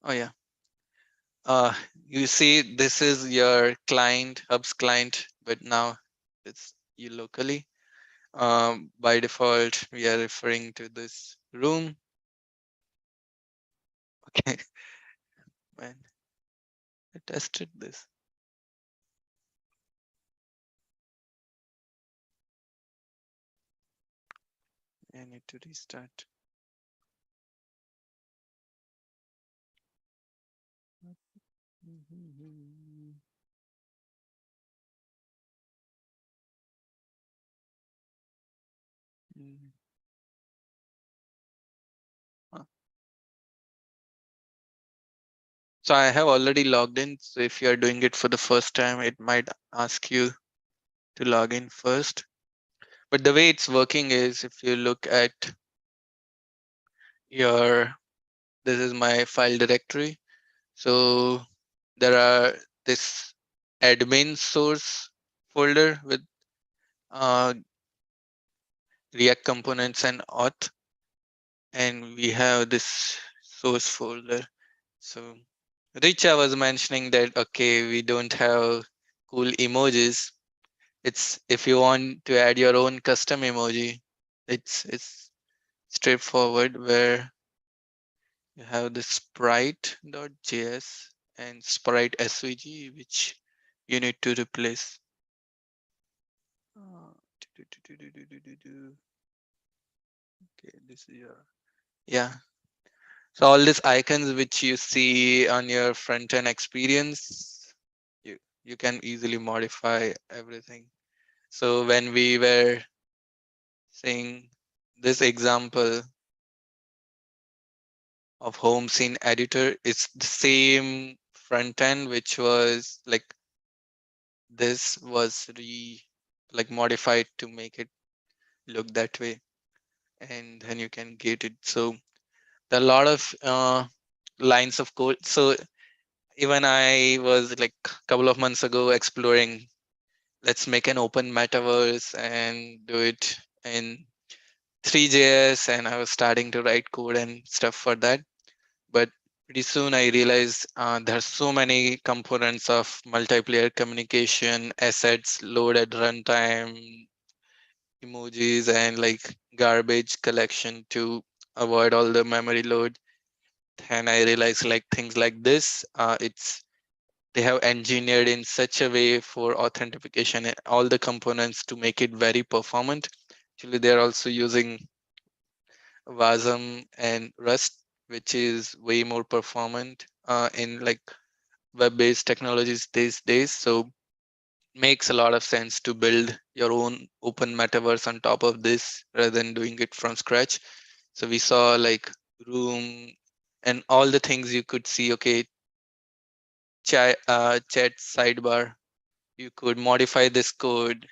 oh yeah. You see, this is your client, hubs client, but now it's you locally. By default, we are referring to this room. Okay, man, I tested this. I need to restart. So I have already logged in. So if you are doing it for the first time, it might ask you to log in first. But the way it's working is, if you look at your, this is my file directory. So there are this admin source folder with React components and auth, and we have this source folder. So Richa was mentioning that, okay, we don't have cool emojis. It's, if you want to add your own custom emoji, it's straightforward, where you have the sprite.js and sprite svg, which you need to replace. Okay, this is your, yeah. So all these icons which you see on your front end experience, you can easily modify everything. So when we were saying this example of home scene editor, it's the same front end, which was like this was modified to make it look that way, and then you can get it. So there are a lot of lines of code. So even I was like a couple of months ago exploring, let's make an open metaverse and do it in 3JS, and I was starting to write code and stuff for that. But pretty soon I realized there are so many components of multiplayer communication, assets, load at runtime, emojis, and like garbage collection to avoid all the memory load. And I realized like things like this, they have engineered in such a way for authentication and all the components to make it very performant. Actually, they're also using Wasm and Rust, which is way more performant in like web-based technologies these days. So makes a lot of sense to build your own open metaverse on top of this rather than doing it from scratch. So we saw like room and all the things you could see. Okay, chat sidebar. You could modify this code,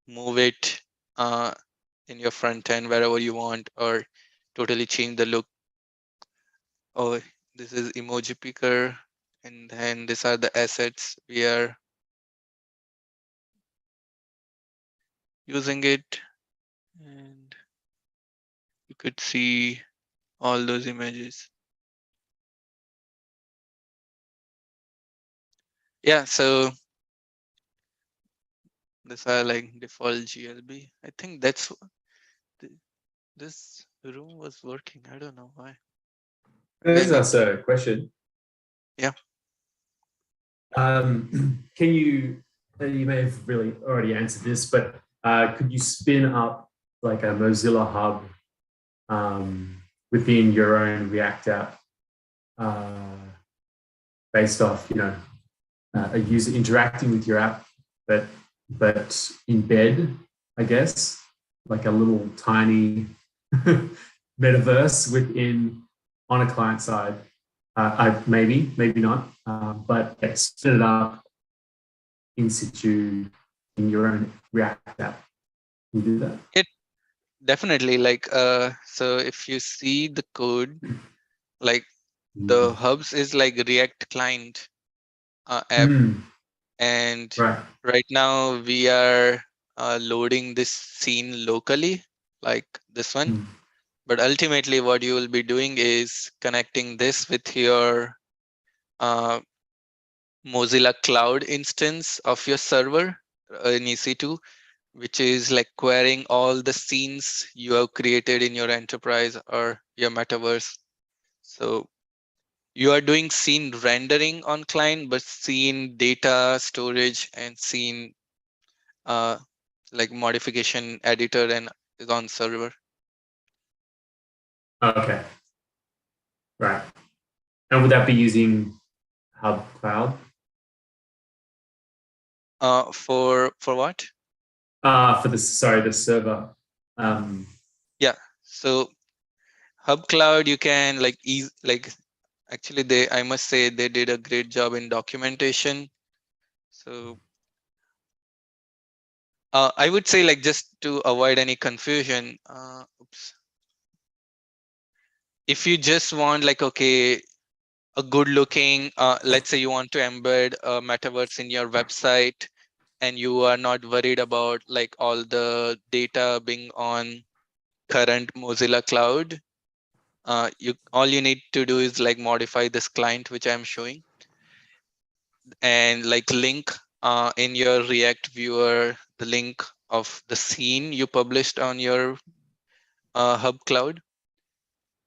move it in your front end wherever you want, or totally change the look. Oh, this is Emoji Picker, and then these are the assets we are using it, and you could see all those images. Yeah, so these are like default GLB. I think that's this room was working. I don't know why. There's also a question. Yeah. Can you may have really already answered this, but could you spin up like a Mozilla Hub within your own React app based off, a user interacting with your app, but embed, I guess, like a little tiny metaverse within on a client side. Maybe not, but spin it up in situ in your own React app. Can you do that? It definitely like so if you see the code, like the hubs is like React client app, and right now we are loading this scene locally, like this one. But ultimately what you will be doing is connecting this with your Mozilla Cloud instance of your server in EC2, which is like querying all the scenes you have created in your enterprise or your metaverse. So you are doing scene rendering on client, but scene data storage and scene like modification editor and is on server. Okay. Right. And would that be using Hub Cloud? For what? For the server. Yeah. So Hub Cloud, you can like actually I must say they did a great job in documentation. So I would say like just to avoid any confusion, if you just want like, okay, a good looking, let's say you want to embed a metaverse in your website and you are not worried about like all the data being on current Mozilla Cloud, all you need to do is like modify this client, which I'm showing, and like link in your React viewer, the link of the scene you published on your Hub Cloud.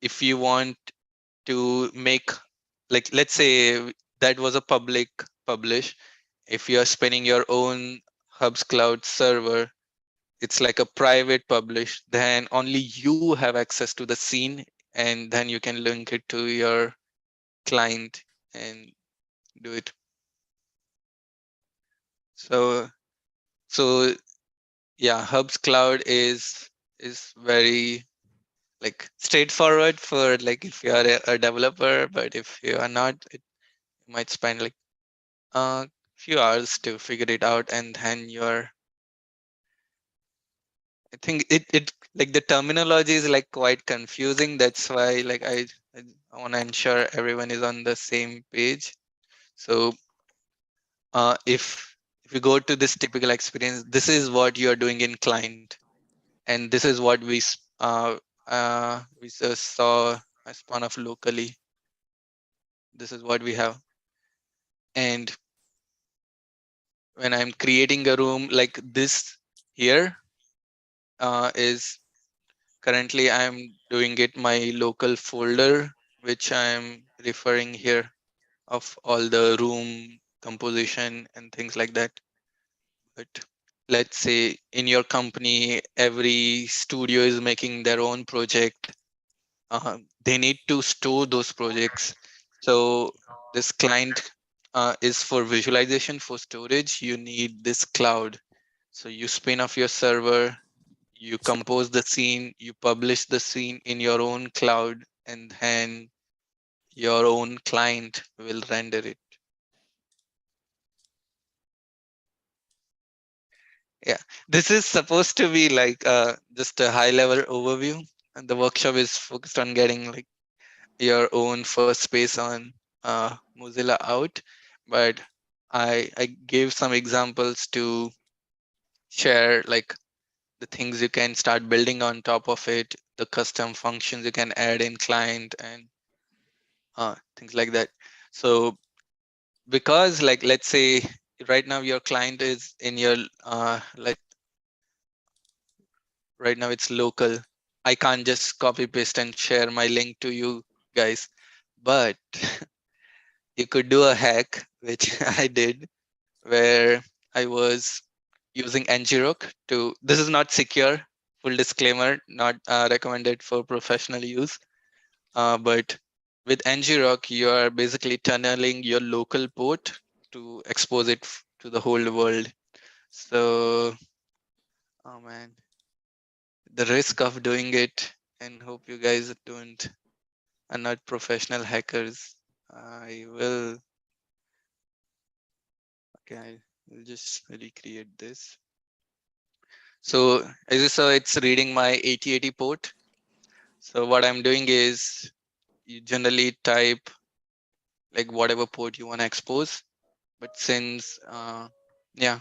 If you want to make, like, let's say that was a public publish. If you're spinning your own Hubs Cloud server, it's like a private publish, then only you have access to the scene, and then you can link it to your client and do it. So yeah, Hubs Cloud is very like straightforward for like if you are a developer, but if you are not, You might spend like a few hours to figure it out, and then I think it like the terminology is like quite confusing. That's why like I want to ensure everyone is on the same page. So if you go to this typical experience, this is what you are doing in client, and this is what we just saw I spun off locally. This is what we have. And when I'm creating a room like this here, is currently I'm doing it my local folder, which I'm referring here of all the room composition and things like that. But let's say in your company, every studio is making their own project. They need to store those projects. So this client is for visualization, for storage. You need this cloud. So you spin off your server, you compose the scene, you publish the scene in your own cloud, and then your own client will render it. Yeah, this is supposed to be like just a high level overview, and the workshop is focused on getting like your own first space on Mozilla out. But I gave some examples to share like the things you can start building on top of it, the custom functions you can add in client, and things like that. So because like let's say right now your client is in your like right now it's local. I can't just copy paste and share my link to you guys, but you could do a hack, which I did, where I was using ngrok to, this is not secure, full disclaimer, not recommended for professional use. But with ngrok, you are basically tunneling your local port to expose it to the whole world. So, oh man, the risk of doing it, and hope you guys are not professional hackers. I will, okay, I'll just recreate this. So as you saw, it's reading my 8080 port. So what I'm doing is you generally type like whatever port you want to expose. But since, yeah,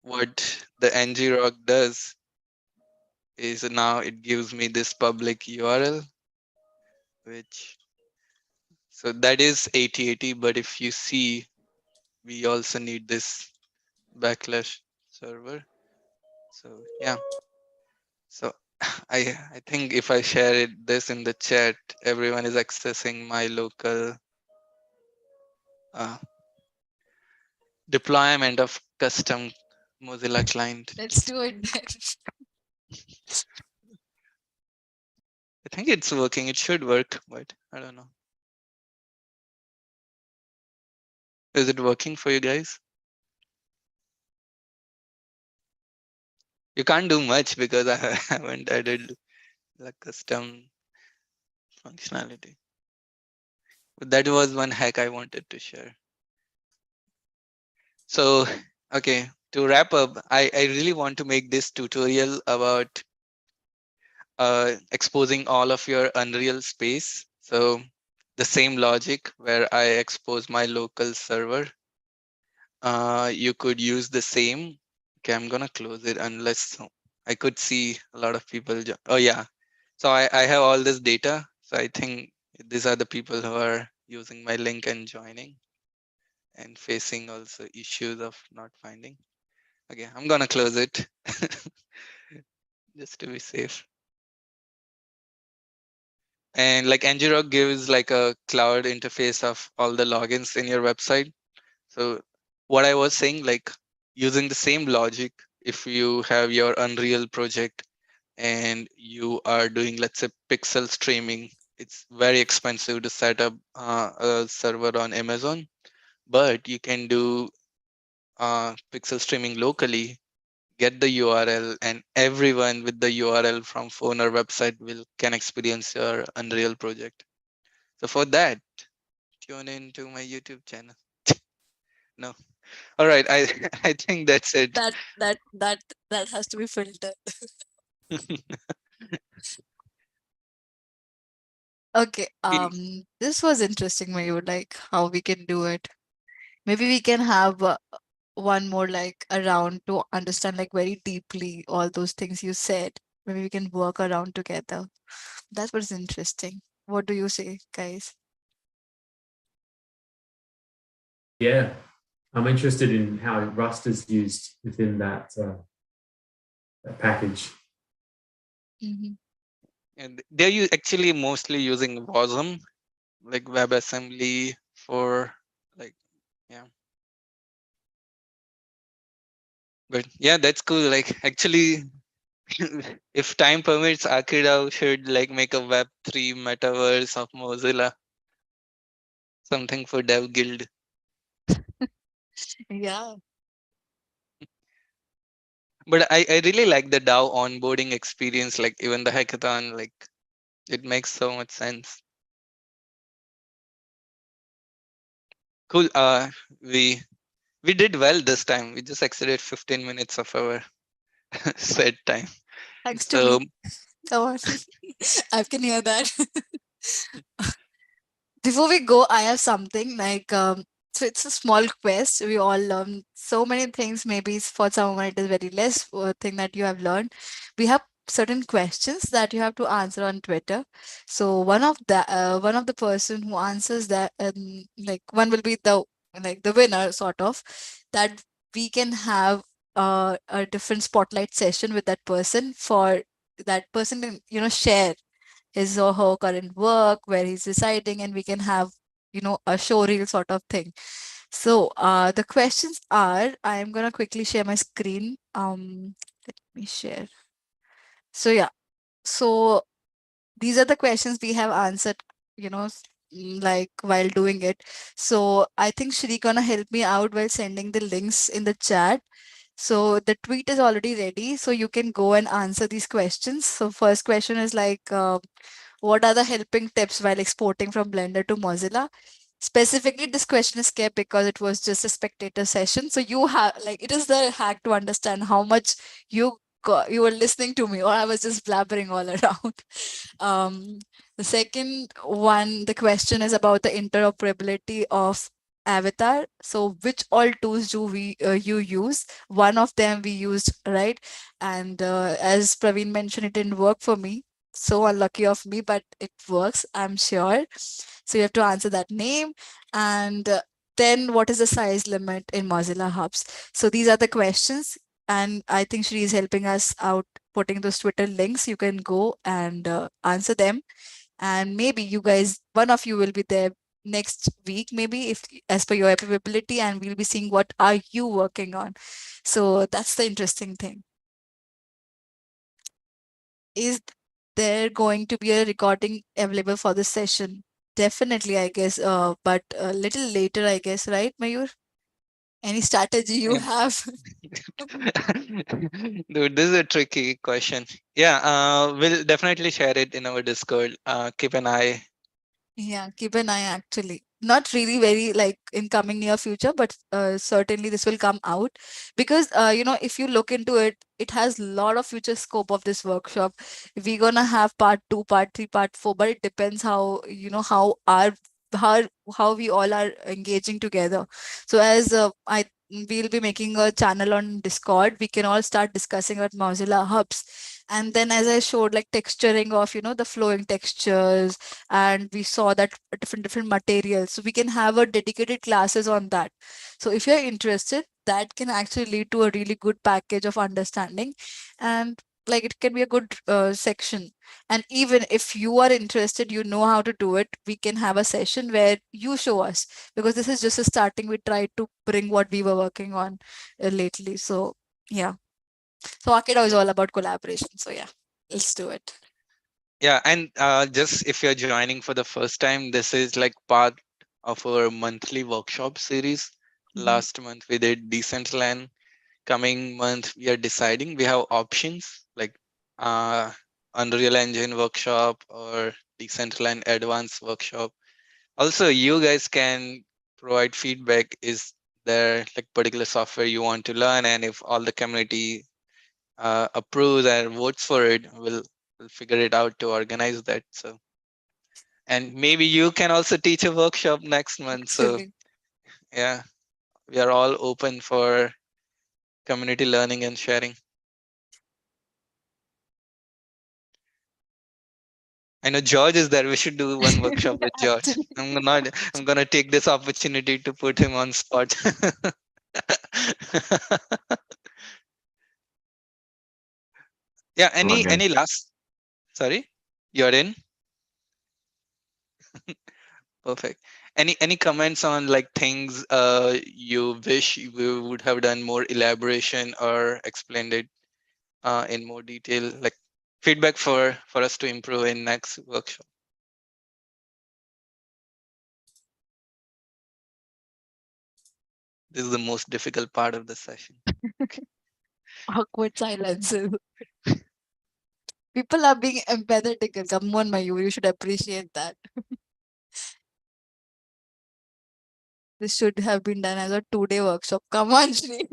what the ngrok does is now it gives me this public URL, which, so that is 8080. But if you see, we also need this backlash server. So yeah. So I think if I share this in the chat, everyone is accessing my local deployment of custom Mozilla client. Let's do it then. I think it's working. It should work, but I don't know. Is it working for you guys? You can't do much because I haven't added the custom functionality. But that was one hack I wanted to share. So, okay, to wrap up, I really want to make this tutorial about exposing all of your Unreal space. So the same logic where I expose my local server, you could use the same. Okay, I'm gonna close it unless I could see a lot of people. Oh yeah, so I have all this data. So I think these are the people who are using my link and joining and facing also issues of not finding. Okay, I'm gonna close it just to be safe. And like ngrok gives like a cloud interface of all the logins in your website. So what I was saying, like using the same logic, if you have your Unreal project and you are doing, let's say, pixel streaming, it's very expensive to set up a server on Amazon, but you can do pixel streaming locally, get the URL, and everyone with the URL from phone or website can experience your Unreal project. So for that, tune in to my YouTube channel. No. All right. I I think that's it. That has to be filtered. Okay. This was interesting, Mayur, like how we can do it. Maybe we can have one more like around to understand like very deeply all those things you said. Maybe we can work around together. That was interesting. What do you say, guys? Yeah, I'm interested in how Rust is used within that package. And they're actually mostly using WASM, like WebAssembly for like, yeah. But yeah, that's cool. Like actually, if time permits, Akira should like make a Web3 metaverse of Mozilla. Something for Dev Guild. Yeah. But I really like the DAO onboarding experience, like even the hackathon, like it makes so much sense. Cool. We did well this time. We just exceeded 15 minutes of our set time. Thanks to So me. Come on. I can hear that. Before we go, I have something like so it's a small quest. We all learn so many things. Maybe for someone it is very less thing that you have learned. We have certain questions that you have to answer on Twitter. So one of the person who answers that, like one will be the winner sort of, that we can have a different spotlight session with that person, for that person can share his or her current work, where he's residing, and we can have, a showreel sort of thing. So the questions are, I'm going to quickly share my screen. Let me share. So yeah, so these are the questions we have answered, like while doing it. So I think Shri gonna help me out while sending the links in the chat. So the tweet is already ready, so you can go and answer these questions. So first question is like, what are the helping tips while exporting from Blender to Mozilla? Specifically, this question is kept because it was just a spectator session. So you have like, it is the hack to understand how much you were listening to me, or I was just blabbering all around. The second one, the question is about the interoperability of Avatar. So which all tools do you use? One of them we used, right? And as Praveen mentioned, it didn't work for me. So unlucky of me, but it works, I'm sure. So you have to answer that name. And then what is the size limit in Mozilla Hubs? So these are the questions. And I think Shri is helping us out putting those Twitter links. You can go and answer them. And maybe you guys, one of you will be there next week, maybe, if as per your ability, and we'll be seeing what are you working on. So that's the interesting thing. Is there going to be a recording available for the session? Definitely, I guess, but a little later, I guess, right, Mayur? Any strategy you have? Dude, this is a tricky question. Yeah, we'll definitely share it in our Discord. Keep an eye. Yeah, keep an eye actually. Not really very like in coming near future, but certainly this will come out, because if you look into it, it has a lot of future scope of this workshop. We're gonna have part 2, part 3, part 4, but it depends how how how we all are engaging together. So as we'll be making a channel on Discord, we can all start discussing about Mozilla Hubs. And then as I showed, like texturing of the flowing textures, and we saw that different materials, so we can have a dedicated classes on that. So if you're interested, that can actually lead to a really good package of understanding, and like it can be a good section. And even if you are interested, you know how to do it, we can have a session where you show us, because this is just a starting. We tried to bring what we were working on lately. So yeah, so Akeda is all about collaboration. So yeah, let's do it. Yeah, and just if you're joining for the first time, this is like part of our monthly workshop series. Last month we did Decentraland. Coming month we are deciding. We have options like Unreal Engine workshop or Decentraland Advanced workshop. Also, you guys can provide feedback. Is there like particular software you want to learn, and if all the community approves and votes for it, we'll figure it out to organize that. So, and maybe you can also teach a workshop next month. So Actually, yeah, we are all open for community learning and sharing. I know George is there. We should do one workshop with George. I'm gonna take this opportunity to put him on spot. Yeah, any last, sorry, you're in? Perfect. Any comments on like things you wish we would have done more elaboration or explained it in more detail, like feedback for us to improve in next workshop? This is the most difficult part of the session. awkward silences. People are being empathetic. Come on, Mayur, you should appreciate that. This should have been done as a 2-day workshop. Come on, Shri.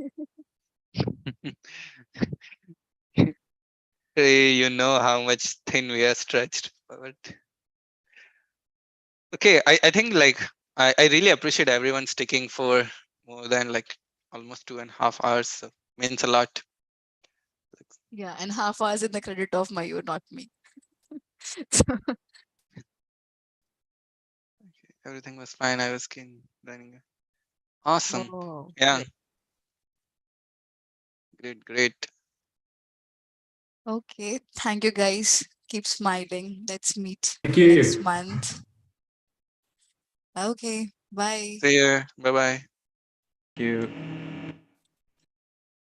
Hey, you know how much thin we are stretched. But okay, I think like I really appreciate everyone sticking for more than like almost 2.5 hours. So means a lot. Yeah, and half hours in the credit of Mayur, not me. Everything was fine. I was keen running. Awesome. Oh, Yeah. great. Great. Okay, thank you guys. Keep smiling. Let's meet Thank you. next month. Okay, bye. See you. Bye bye. Thank you.